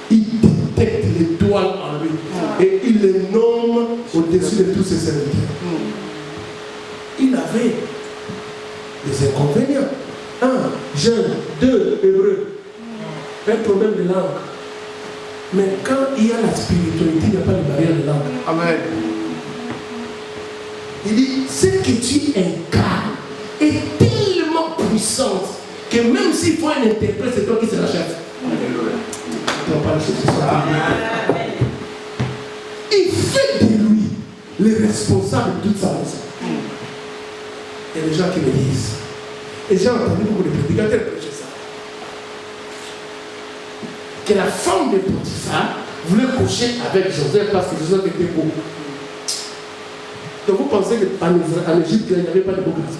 Speaker 4: il détecte l'étoile en lui et il le nomme au-dessus de tous ses serviteurs. Il avait des inconvénients. 1, jeune, 2, hébreu. Un problème de langue. Mais quand il y a la spiritualité, il n'y a pas de barrière de langue.
Speaker 3: Amen.
Speaker 4: Il dit, ce que tu incarnes est tellement puissante que même s'il faut un interprète, c'est toi qui seras chef. Il fait de lui le responsable de toute sa maison. Il y a des gens qui me disent, et j'ai entendu beaucoup de prédicateurs prêcher ça, que la femme de Potiphar voulait coucher avec Joseph parce que Joseph était beau. Donc vous pensez qu'en Égypte, il n'y avait pas de beau garçon.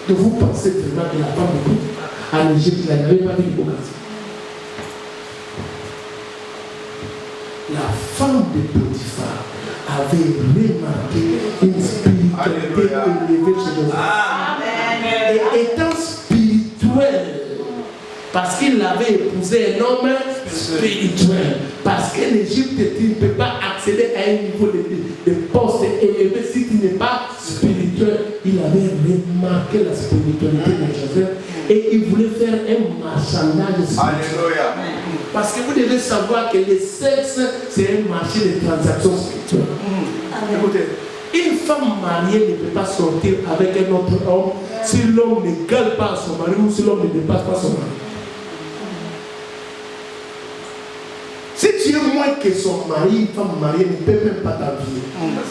Speaker 4: Donc vous pensez vraiment que la femme de Potiphar en Égypte, il n'y avait pas de beau garçon. La femme de Potiphar avait remarqué une spiritualité élevée chez Joseph. Et étant spirituel, parce qu'il avait épousé un homme spirituel, parce qu'en Égypte, tu ne peux pas accéder à un niveau de poste élevé si tu n'es pas spirituel. Il avait remarqué la spiritualité de Joseph et il voulait faire un marchandage spirituel.
Speaker 3: Alléluia.
Speaker 4: Parce que vous devez savoir que le sexe, c'est un marché de transactions spirituelles. Écoutez, une femme mariée ne peut pas sortir avec un autre homme si l'homme ne gagne pas son mari ou si l'homme ne dépasse pas son mari. Si tu es moins que son mari, une femme mariée ne peut même pas t'envier.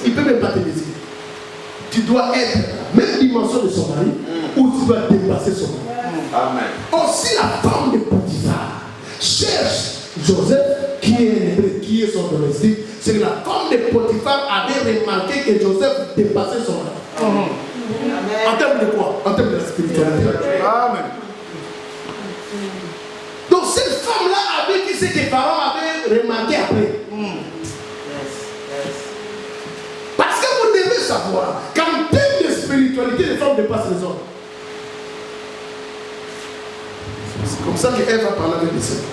Speaker 4: Il ne peut même pas te désirer. Tu dois être la même dimension de son mari ou tu dois dépasser son mari.
Speaker 3: Amen.
Speaker 4: Aussi la femme de Potiphar cherche Joseph qui est son domestique. C'est que la femme de Potiphar avait remarqué que Joseph dépassait son mari. En termes de quoi? En termes de la spiritualité.
Speaker 3: Amen.
Speaker 4: Donc cette femme-là avait dit ce que Pharaon avait remarqué après. Parce que vous devez savoir qu'en termes de spiritualité, les femmes dépassent les hommes. C'est comme ça qu'Ève va parler avec les sœurs.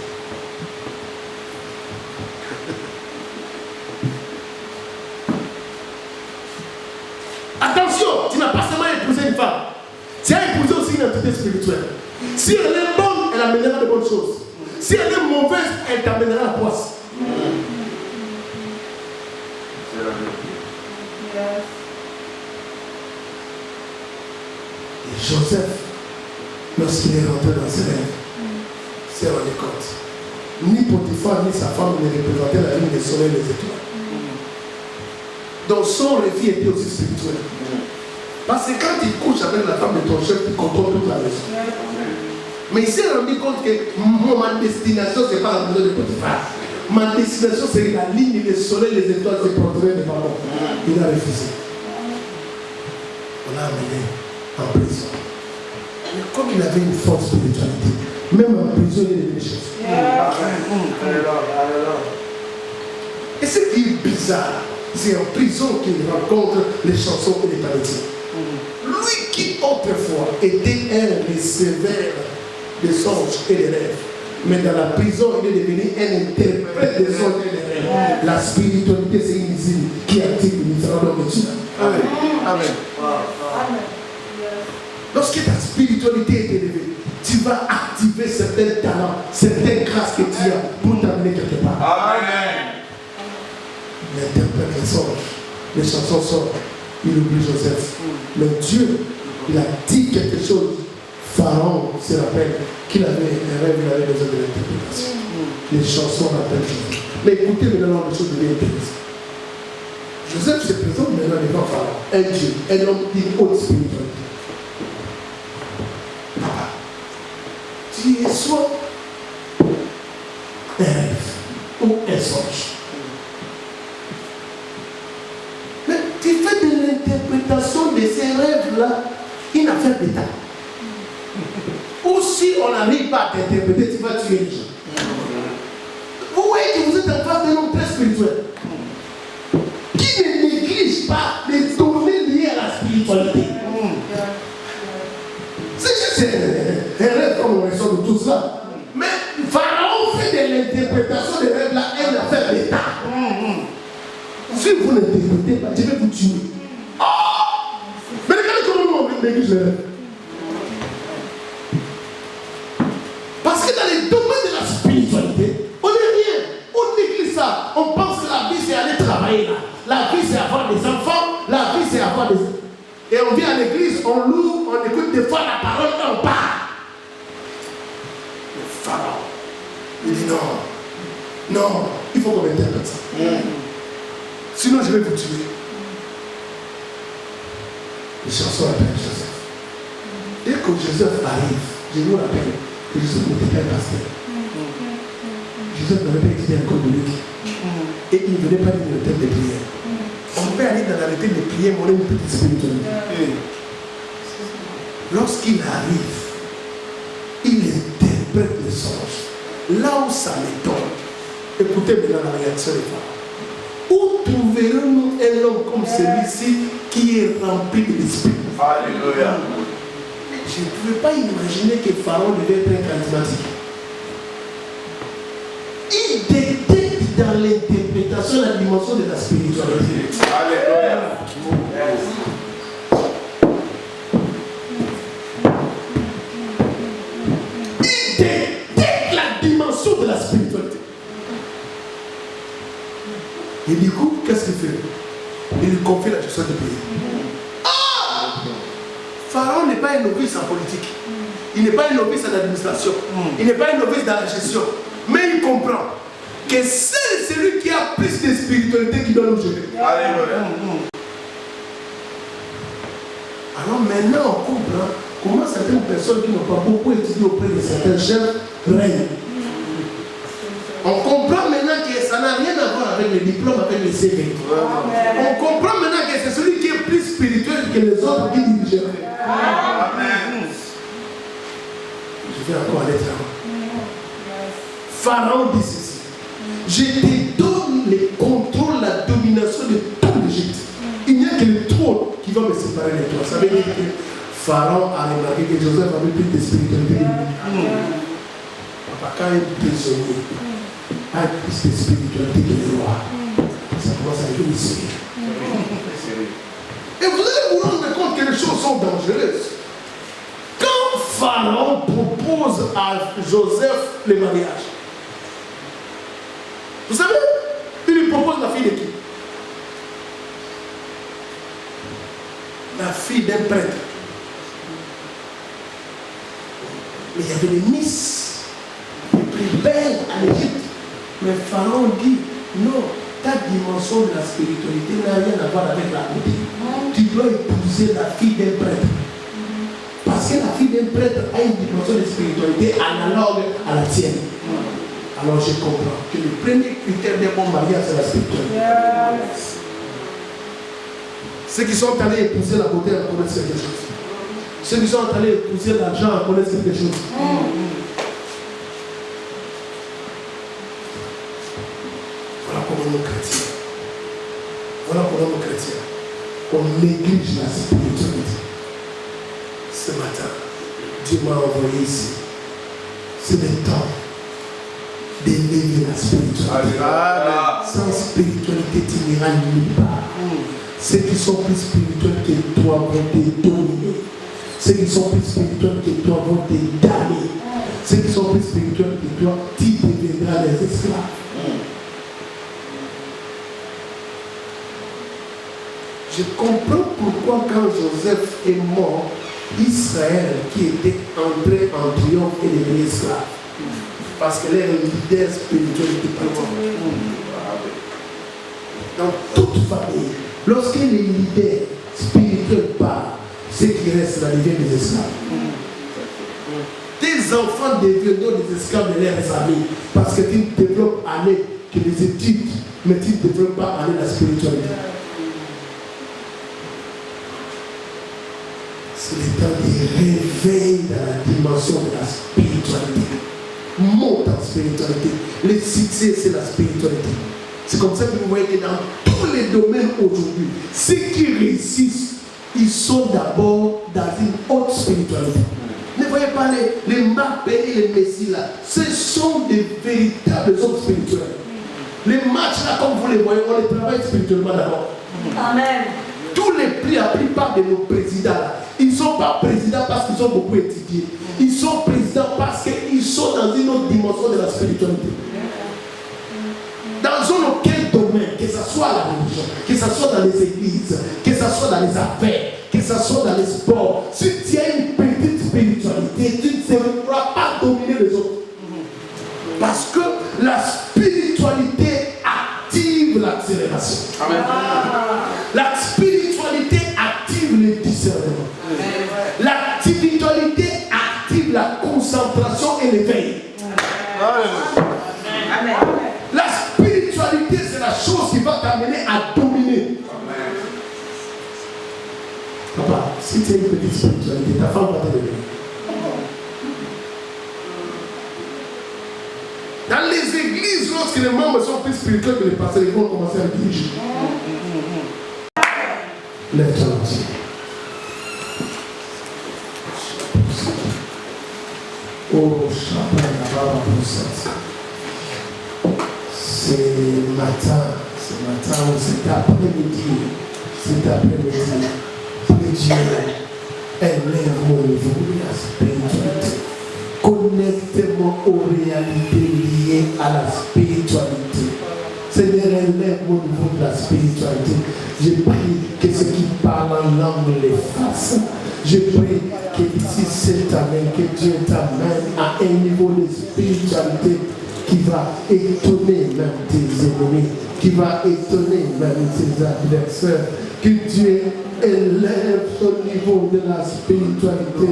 Speaker 4: Attention, tu n'as pas seulement épousé une femme, tu as épousé aussi une entité spirituelle. Si elle est bonne, elle amènera de bonnes choses. Si elle est mauvaise, elle t'amènera la poisse. Et Joseph, lorsqu'il est rentré dans ses rêves, s'est rendu compte. Ni Potiphar ni sa femme ne représentaient la ligne des soleils et des étoiles. Donc son récit était aussi spirituel. Parce que quand il couche avec la femme de ton chef, tu contrôles toute la maison. Mais il s'est rendu compte que ma destination, ce n'est pas la maison de Potiphar. Ma destination, c'est la ligne des soleils et des étoiles se porteraient devant moi. Il a refusé. On l'a amené en prison. Mais comme il avait une forte spiritualité, même en prison, il est devenu chef. Et ce qui est bizarre, c'est en prison qu'il rencontre les chansons et les palétiques. Lui qui autrefois était un receveur des songes et des rêves, mais dans la prison il est devenu un interprète des songes et des rêves. La spiritualité, c'est une usine qui active le différent de Dieu.
Speaker 3: Amen. Amen.
Speaker 4: Lorsque ta spiritualité est élevée, tu vas activer certains talents, certaines grâces que tu as pour t'amener quelque part.
Speaker 3: Amen.
Speaker 4: Il interprète les songes, les chansons sortent, il oublie Joseph. Mais Dieu, il a dit quelque chose. Pharaon se rappelle qu'il avait un rêve, il avait besoin de l'interprétation. Les chansons rappellent Joseph. Mais écoutez maintenant les choses deviennent intéressantes. Joseph se présente maintenant devant Pharaon, un Dieu, un homme d'une haute spiritualité. Papa, tu es soit songes. Mais tu fais de l'interprétation de ces rêves-là une affaire d'État. Ou si on n'arrive pas à t'interpréter, tu vas tuer les gens. Vous voyez que vous êtes en face d'un homme très spirituel qui ne néglige pas les données liées à la spiritualité. C'est juste un rêve comme on ressort de tout cela. Mais Pharaon fait de l'interprétation des rêves-là une affaire d'État. Si vous n'interprétez pas, je vais vous tuer. Mais regardez comment on néglige les rêves. Parce que dans les domaines de la spiritualité, on n'est rien. On néglige ça. On pense que la vie c'est aller travailler là. La vie c'est avoir des enfants. La vie c'est avoir des... Et on vient à l'église, on loue, on écoute des fois la parole et on part. Le Pharaon, il dit non, il faut qu'on interprète ça. Sinon je vais vous tuer. Le chanson appelle Joseph. Et quand Joseph arrive, je vous rappelle que Joseph n'était pas un pasteur. Joseph n'avait pas étudié encore de Luc. Et il ne venait pas d'une tête de prière. On peut aller dans la tête de prière, mais on a une petite spiritualité. Lorsqu'il arrive, il interprète les songes. Là où ça m'étonne, écoutez maintenant la réaction des femmes. Où trouverons-nous un homme comme celui-ci qui est rempli de l'esprit? Alléluia. Je ne pouvais pas imaginer que Pharaon devait être un charismatique. Il détecte dans l'interprétation la dimension de la spiritualité. Alléluia. Il détecte la dimension de la spiritualité. Et du coup, qu'est-ce qu'il fait? Il lui confie la gestion du pays. Pharaon n'est pas un novice en politique. Il n'est pas un novice en administration. Il n'est pas un novice dans la gestion. Mais il comprend que c'est celui qui a plus de spiritualité qui doit nous gérer. Alléluia. Alors maintenant, on comprend comment certaines personnes qui n'ont pas beaucoup étudié auprès de certains chefs règnent. On comprend maintenant que ça n'a rien à voir avec le diplôme, avec le CV. On comprend maintenant que c'est celui qui est plus spirituel que les autres qui dirigent. Amen. Je vais encore aller là. Pharaon dit ceci. Je te donne le contrôle, la domination de tout l'Égypte. Il n'y a que le trône qui va me séparer de toi. Ça veut dire que Pharaon a remarqué que Joseph avait plus de spiritualité que lui. Papa, quand il est prisonnier, a plus de spiritualité que le roi. Ça commence à être ici. Et vous allez vous rendre compte que les choses sont dangereuses. Quand Pharaon propose à Joseph le mariage, vous savez, il lui propose la fille de qui? La fille d'un prêtre. Mais il y avait les Miss les plus belles à l'Égypte. Mais Pharaon dit, non, ta dimension de la spiritualité n'a rien à voir avec la beauté. Tu dois épouser la fille d'un prêtre. Parce que la fille d'un prêtre a une dimension de spiritualité analogue à la tienne. Alors je comprends que le premier critère d'un bon mariage, c'est la spiritualité. Ceux qui sont allés épouser la beauté en connaissent quelque chose. Ceux qui sont allés épouser l'argent en connaissent quelque chose. Voilà comment nos chrétiens. Voilà comment nos chrétiens. On néglige la spiritualité. Ce matin, Dieu m'a envoyé ici. C'est le temps d'élever la spiritualité. Sans spiritualité, tu n'iras nulle part. Ceux qui sont plus spirituels que toi vont te dominer. Ceux qui sont plus spirituels que toi vont te damner. Ceux qui sont plus spirituels que toi, tu deviendras les esclaves. Je comprends pourquoi quand Joseph est mort, Israël qui était entré en triomphe est devenu esclave. Parce que les leaders spirituels étaient partis. Dans toute famille, lorsque les leaders spirituels partent, ceux qui restent là deviennent des esclaves. Tes enfants deviendront des esclaves de leurs amis parce que tu développes aller que les études, mais tu ne devrais pas aller dans la spiritualité. C'est le temps de réveiller dans la dimension de la spiritualité. Monte en spiritualité. Le succès, c'est la spiritualité. C'est comme ça que vous voyez que dans tous les domaines aujourd'hui, ceux qui réussissent, ils sont d'abord dans une haute spiritualité. Ne voyez pas les Mbappé et les Messi là. Ce sont des véritables hommes spirituels. Les matchs là, comme vous les voyez, on les travaille spirituellement d'abord.
Speaker 5: Amen.
Speaker 4: Tous les prix, la plupart de nos présidents là, ils ne sont pas présidents parce qu'ils ont beaucoup étudié. Ils sont présidents parce qu'ils sont dans une autre dimension de la spiritualité. Dans aucun domaine, que ce soit la religion, que ce soit dans les églises, que ce soit dans les affaires, que ce soit dans les sports, si tu as une petite spiritualité, tu ne pourras pas dominer les autres. Parce que la spiritualité active l'accélération. La spiritualité active le discernement. La spiritualité active la concentration et l'éveil.
Speaker 5: Amen.
Speaker 4: La spiritualité, c'est la chose qui va t'amener à dominer. Papa, si tu as une petite spiritualité, ta femme va te dominer. Dans les églises, lorsque les membres sont plus spirituels que les pasteurs, ils vont commencer à diriger. Lève-toi là-dessus. Oh, chapeau, c'est matin ou cet après-midi, que Dieu élève mon niveau de la spiritualité. Connecte-moi aux réalités liées à la spiritualité. Seigneur, élève mon niveau de la spiritualité. Je prie que ceux qui parlent en langue les fassent. Je prie que d'ici cette année, que Dieu t'amène à un niveau de spiritualité qui va étonner même tes ennemis, qui va étonner même tes adversaires. Que Dieu élève ton niveau de la spiritualité.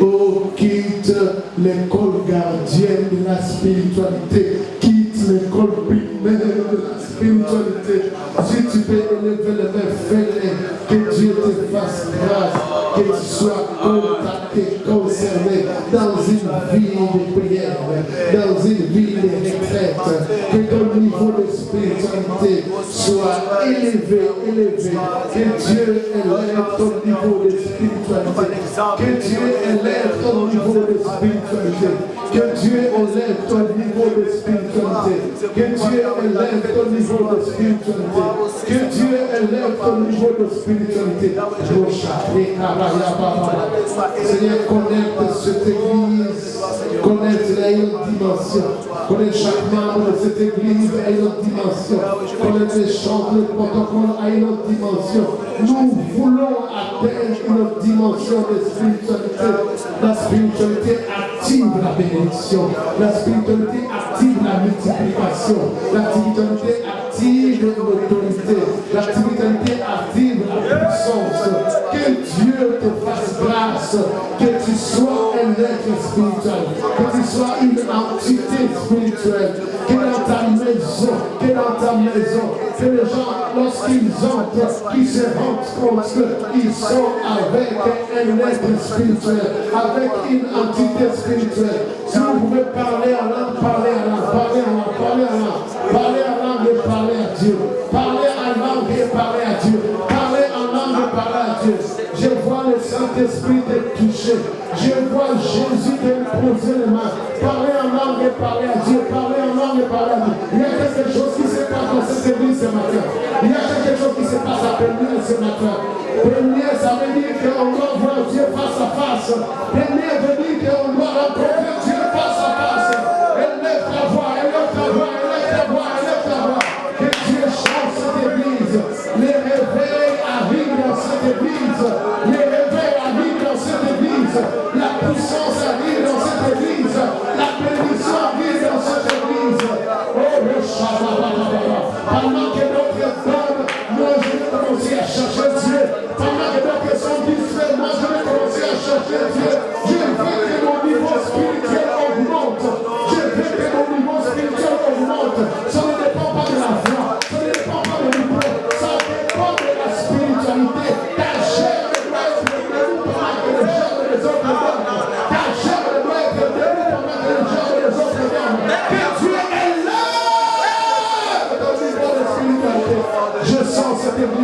Speaker 4: Oh, quitte l'école gardienne de la spiritualité. Quitte l'école primaire de la spiritualité. Si tu peux élever les mains, fais-les. Que Dieu te fasse grâce. Que tu sois contacté, concerné dans une vie de prière, dans une vie de retraite. Que ton niveau de spiritualité soit élevé. Que Dieu élève ton niveau de spiritualité. Que Dieu élève ton niveau de spiritualité. Que Dieu élève ton niveau de spiritualité. Que Dieu élève ton niveau de spiritualité. Que Dieu élève ton niveau de spiritualité. Seigneur, connecte cette église, connecte-la à une autre dimension, connecte chaque membre de cette église à une autre dimension, connecte les chants, le protocole à une autre dimension. Nous voulons atteindre une autre dimension de spiritualité. La spiritualité active la bénédiction, la spiritualité active la multiplication, la spiritualité active l'autorité, la spiritualité active la puissance. Que Dieu te fasse grâce, que tu sois un être spirituel, que tu sois une entité spirituelle, que dans ta maison, que les gens, lorsqu'ils entrent, qu'ils se rendent compte qu'ils sont avec un être spirituel, avec une entité spirituelle. Si vous pouvez parler en langue, parlez en langue et parlez à Dieu. Parlez en langue et parlez à Dieu. Parlez en langue et parlez à Dieu. Je vois le Saint-Esprit te toucher. Je vois Jésus te poser les mains. Parlez en langue et parlez à Dieu. Parlez en langue et parlez à Dieu. Il y a quelque chose qui se passe dans cette église ce matin. Il y a quelque chose qui se passe à Péniel ce matin. Péniel, ça veut dire qu'on doit voir Dieu face à face. Péniel veut dire qu'on doit rencontrer Dieu face à face. Élève ta voix, élève ta voix, élève ta voix, élève ta voix. Que Dieu change cette église. Les réveils arrivent dans cette église. Les réveils arrivent dans cette église. La puissance arrive dans cette église. La bénédiction arrive dans cette église. Oh, le Shabbat. Pendant que d'autres dorment, moi je vais commencer à chercher Dieu. Pendant que d'autres sont distraits, moi je vais commencer à chercher Dieu. Je veux que mon niveau spirituel augmente. Je veux que mon niveau spirituel augmente. Ça ne dépend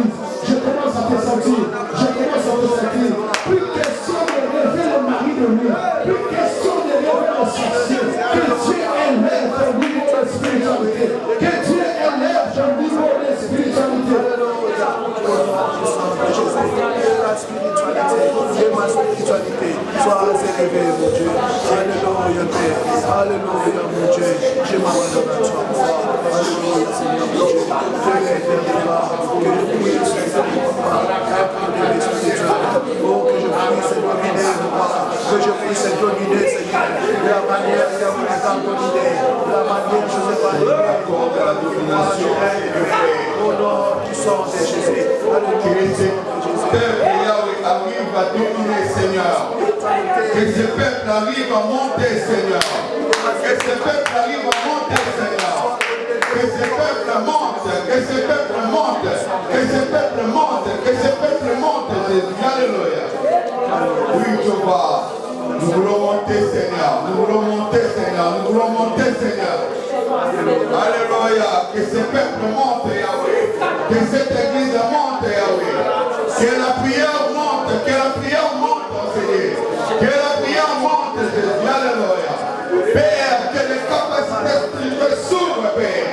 Speaker 1: l'église. Je commence à te sentir. Je commence à te sentir. Plus question de rêver le mari de lui. Plus question de rêver le sorcier. Que Dieu élève ton niveau de spiritualité. Que Dieu élève ton niveau de spiritualité.
Speaker 6: Ma spiritualité soit élevée, mon Dieu. Alléluia, Père. Alléluia, mon Dieu. Je m'abandonne à toi. Alléluia, Seigneur, mon Dieu. Que je puisse, Seigneur, oh, que je puisse dominer, que je puisse dominer, Seigneur, de la manière que vous êtes dominé, de la manière je sais pas, au nom du sang de Jésus. Alléluia.
Speaker 3: Yahweh arrive à dominer, Seigneur. Que ce peuple arrive à monter, Seigneur. Que ce peuple arrive à monter, Seigneur. Que ce peuple monte, que ce peuple monte, que ce peuple monte, que ce peuple monte, Jésus. Alléluia. Oui, Jéhovah. Nous voulons monter, Seigneur. Nous voulons monter, Seigneur. Nous voulons monter, Seigneur. Alléluia. Que ce peuple monte, Yahweh. Que cette église monte, Yahweh. Que la prière monte, Seigneur. Que la prière monte, Jésus. Alléluia. Père, que les capacités spirituelles s'ouvrent, Père.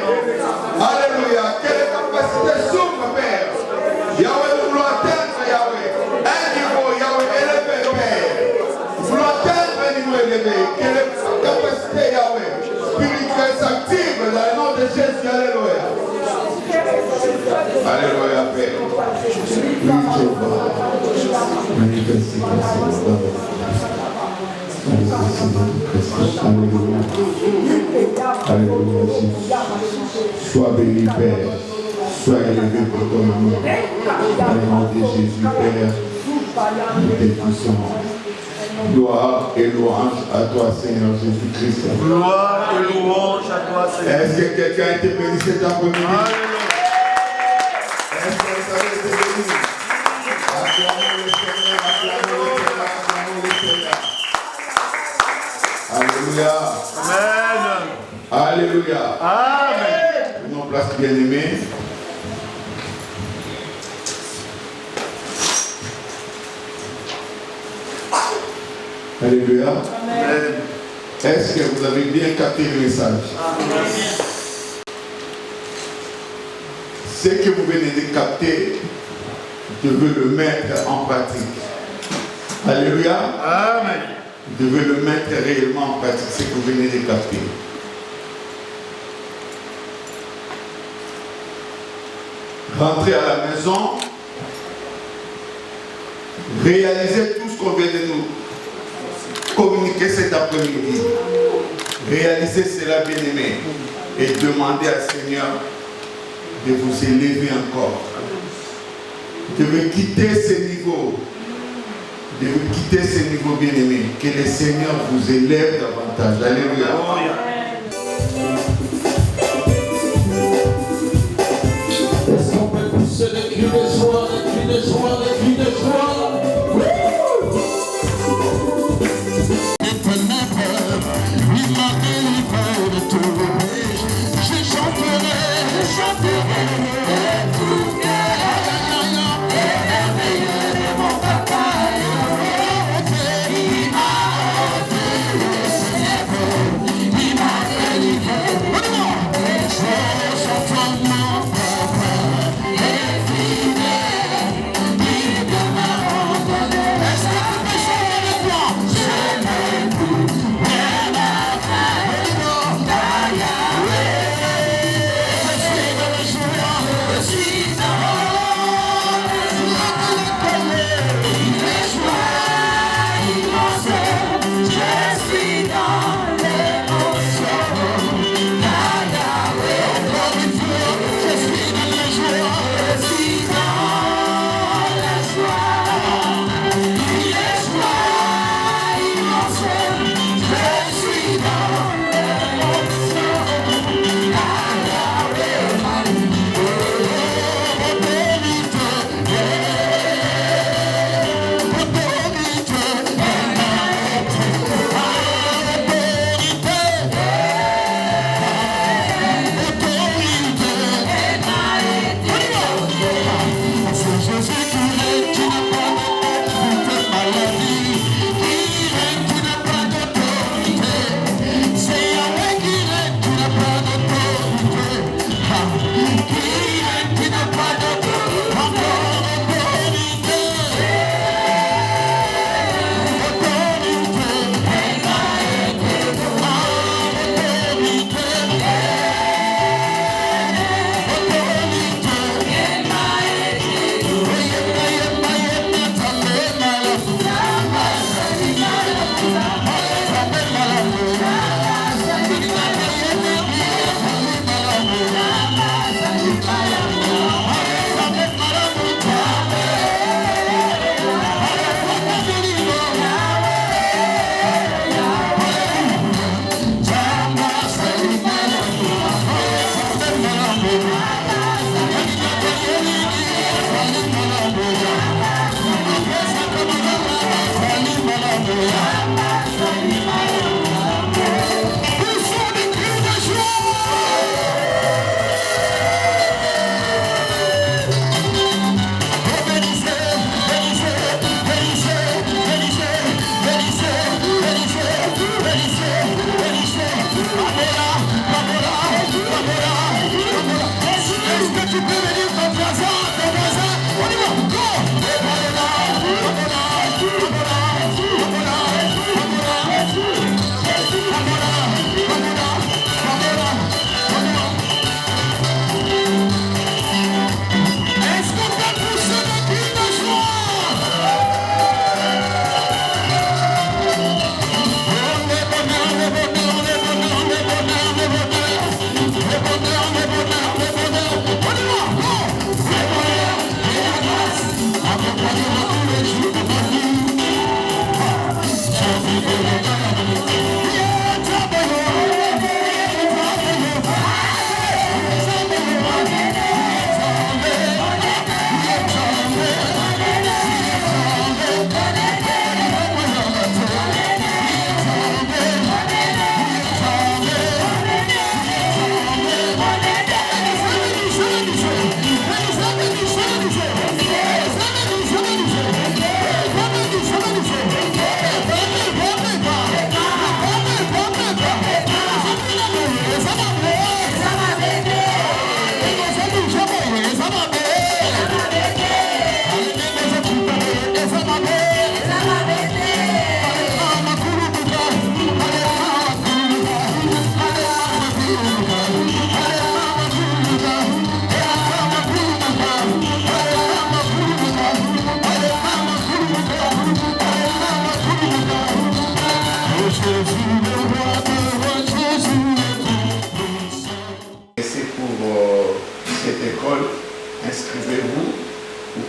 Speaker 3: Alléluia. Que les capacités s'ouvrent, Père. Yahweh, nous voulons atteindre, Yahweh, un niveau, Yahweh, élevé, Père. Nous voulons atteindre un niveau élevé. Que les capacités, Yahweh, spirituelles s'activent dans le nom de Jésus. Alléluia. Alléluia, Père. Oui, Jéhovah. Manifeste Alléluia. Alléluia, Jésus. Sois béni, Père. Sois élevé pour ton nom. Dans le nom de Jésus, Père. Nous te puissons. Gloire et louange à toi, Seigneur Jésus-Christ.
Speaker 6: Gloire et louange à toi, Seigneur.
Speaker 3: Est-ce que quelqu'un a été béni cet après-midi? Est-ce que vous avez été béni? Acclamons le Seigneur, acclamons le Seigneur, acclamons le Seigneur. Alléluia.
Speaker 6: Amen.
Speaker 3: Alléluia.
Speaker 6: Amen.
Speaker 3: Prenons place, bien-aimés. Alléluia.
Speaker 6: Amen.
Speaker 3: Est-ce que vous avez bien capté le message?
Speaker 6: Amen.
Speaker 3: Ce que vous venez de capter, je veux le mettre en pratique. Alléluia.
Speaker 6: Amen.
Speaker 3: Je veux le mettre réellement en pratique, ce que vous venez de capter. Rentrez à la maison, réalisez tout ce qu'on vient de nous communiquer cet après-midi. Réalisez cela, bien-aimé, et demandez à Seigneur de vous élever encore. De me quitter ce niveau. De vous quitter ce niveau, bien-aimé. Que le Seigneur vous élève davantage. Alléluia.
Speaker 2: Est-ce qu'on peut pousser des cris de joie, des cris de joie, des cris de joie? Les ténèbres, il m'a délivré de tous les péchés. Je chanterai de tout cœur, merveilleux de mon papa. Il m'a ôté les ténèbres, il m'a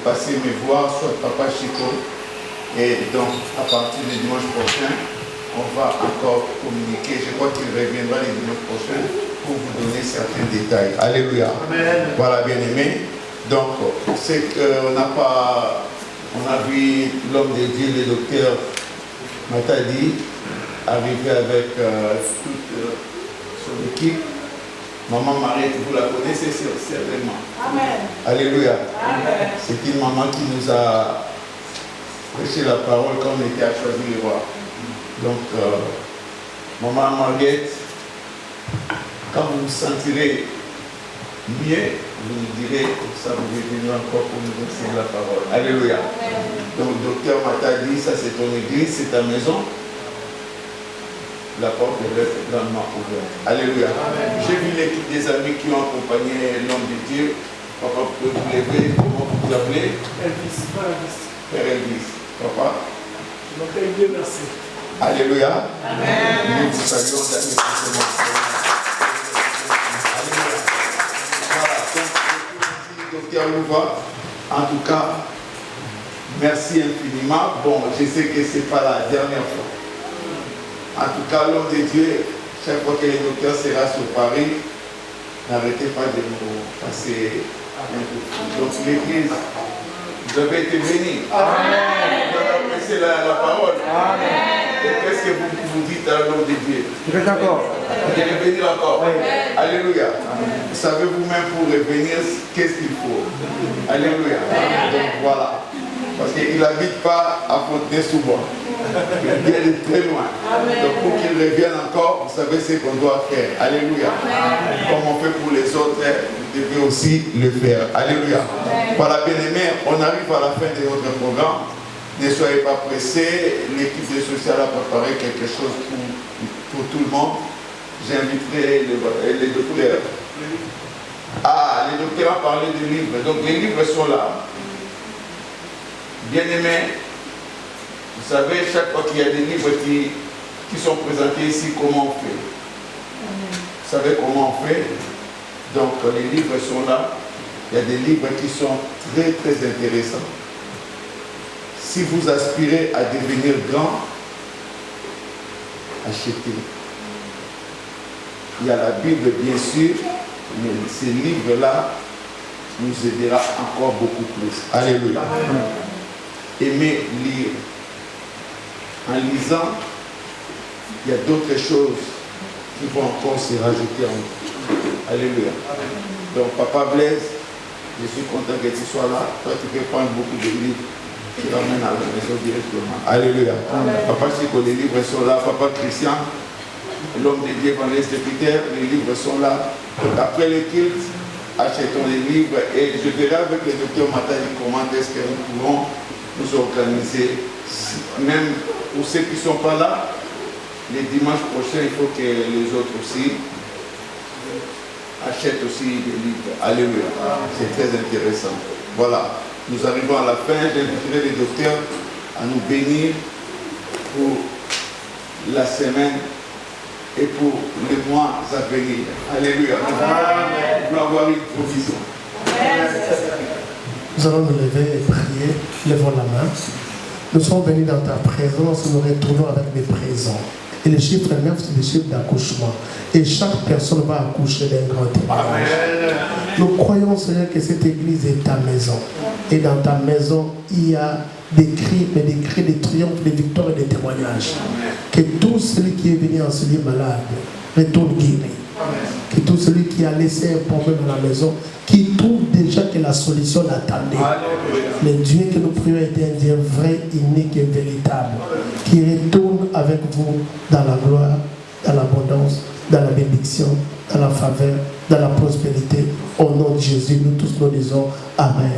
Speaker 3: passer me voir, soit Papa Chico. Et donc, à partir du dimanche prochain, on va encore communiquer. Je crois qu'il reviendra le dimanche prochain pour vous donner certains détails. Alléluia. Amen. Voilà, bien-aimés. Donc, c'est qu'on n'a pas... On a vu l'homme de Dieu, le docteur Matadi, arriver avec toute son équipe. Maman Mariette, vous la connaissez certainement.
Speaker 5: Amen.
Speaker 3: Alléluia.
Speaker 5: Amen.
Speaker 3: C'est une maman qui nous a prêché la parole quand on était à choisir le roi. Donc, maman Mariette, quand vous vous sentirez mieux, vous nous direz, ça vous est venu encore pour nous enseigner la parole. Alléluia. Donc, docteur Matadi, ça c'est ton église, c'est ta maison. La porte reste grandement ouverte. Alléluia. J'ai vu l'équipe des amis qui ont accompagné l'homme de Dieu. Papa, vous pouvez vous lever, comment vous vous appelez?
Speaker 6: Elvis,
Speaker 3: Père Elvis. Papa?
Speaker 6: je m'appelle Dieu, merci.
Speaker 3: Alléluia.
Speaker 5: Amen.
Speaker 3: Nous vous saluons d'amis forcément. Alléluia. Voilà. Donc, docteur Louva, en tout cas, merci infiniment. Bon, je sais que ce n'est pas la dernière fois. En tout cas, l'homme de Dieu, chaque fois que le docteur sera sur Paris, n'arrêtez pas de nous passer un coup. Donc l'église, vous avez été bénis. Vous avez apprécié la parole. Amen. Et qu'est-ce que vous dites à l'homme de Dieu?
Speaker 7: Je suis d'accord.
Speaker 3: Vous allez venir encore. Alléluia. Vous savez vous-même pour revenir, qu'est-ce qu'il faut? Alléluia. Donc voilà. Parce qu'il n'habite pas à Fontenay-sous-Bois. Il vient de très loin. Donc pour qu'il revienne encore, vous savez ce qu'on doit faire. Alléluia. Comme on fait pour les autres, vous devez aussi le faire. Alléluia. Voilà, bien-aimés, on arrive à la fin de notre programme. Ne soyez pas pressés. L'équipe de social a préparé quelque chose pour tout le monde. J'inviterai les docteurs. Ah, les docteurs ont parlé des livres. Donc les livres sont là. Bien-aimés, vous savez, chaque fois qu'il y a des livres qui sont présentés ici, comment on fait? Vous savez comment on fait? Donc les livres sont là. Il y a des livres qui sont très très intéressants. Si vous aspirez à devenir grand, achetez. Il y a la Bible bien sûr, mais ces livres-là nous aidera encore beaucoup plus. Alléluia. Aimez lire. En lisant, il y a d'autres choses qui vont encore se rajouter en vous. Alléluia. Donc, Papa Blaise, je suis content que tu sois là. Toi, tu peux prendre beaucoup de livres. Tu l'emmènes à la maison directement. Alléluia. Papa Chico, les livres sont là. Papa Christian, l'homme de Dieu, évangéliste Peter, les livres sont là. Donc, après le culte, achetons les livres et je verrai avec le docteur Matadi comment est-ce que nous pouvons nous organiser. Même pour ceux qui ne sont pas là, les dimanches prochains, il faut que les autres aussi achètent aussi des livres. Alléluia. C'est très intéressant. Voilà. Nous arrivons à la fin. J'inviterai les docteurs à nous bénir pour la semaine et pour les mois à venir. Alléluia. Nous allons avoir une provision.
Speaker 4: Nous allons nous lever et prier. Levons la main. Nous sommes venus dans ta présence, nous retournons avec des présents. Et le chiffre 9, c'est le chiffre d'accouchement. Et chaque personne va accoucher d'un grand témoignage. Nous croyons, Seigneur, que cette église est ta maison. Et dans ta maison, il y a des cris, mais des cris de triomphe, de victoire et de témoignages. Que tout celui qui est venu en ce lieu malade retourne guéri. Que tout celui qui a laissé un problème dans la maison, qui trouve déjà que la solution l'attendait. Le Dieu que nous prions est un Dieu vrai, unique et véritable, qui retourne avec vous dans la gloire, dans l'abondance, dans la bénédiction, dans la faveur, dans la prospérité. Au nom de Jésus, nous tous nous disons Amen.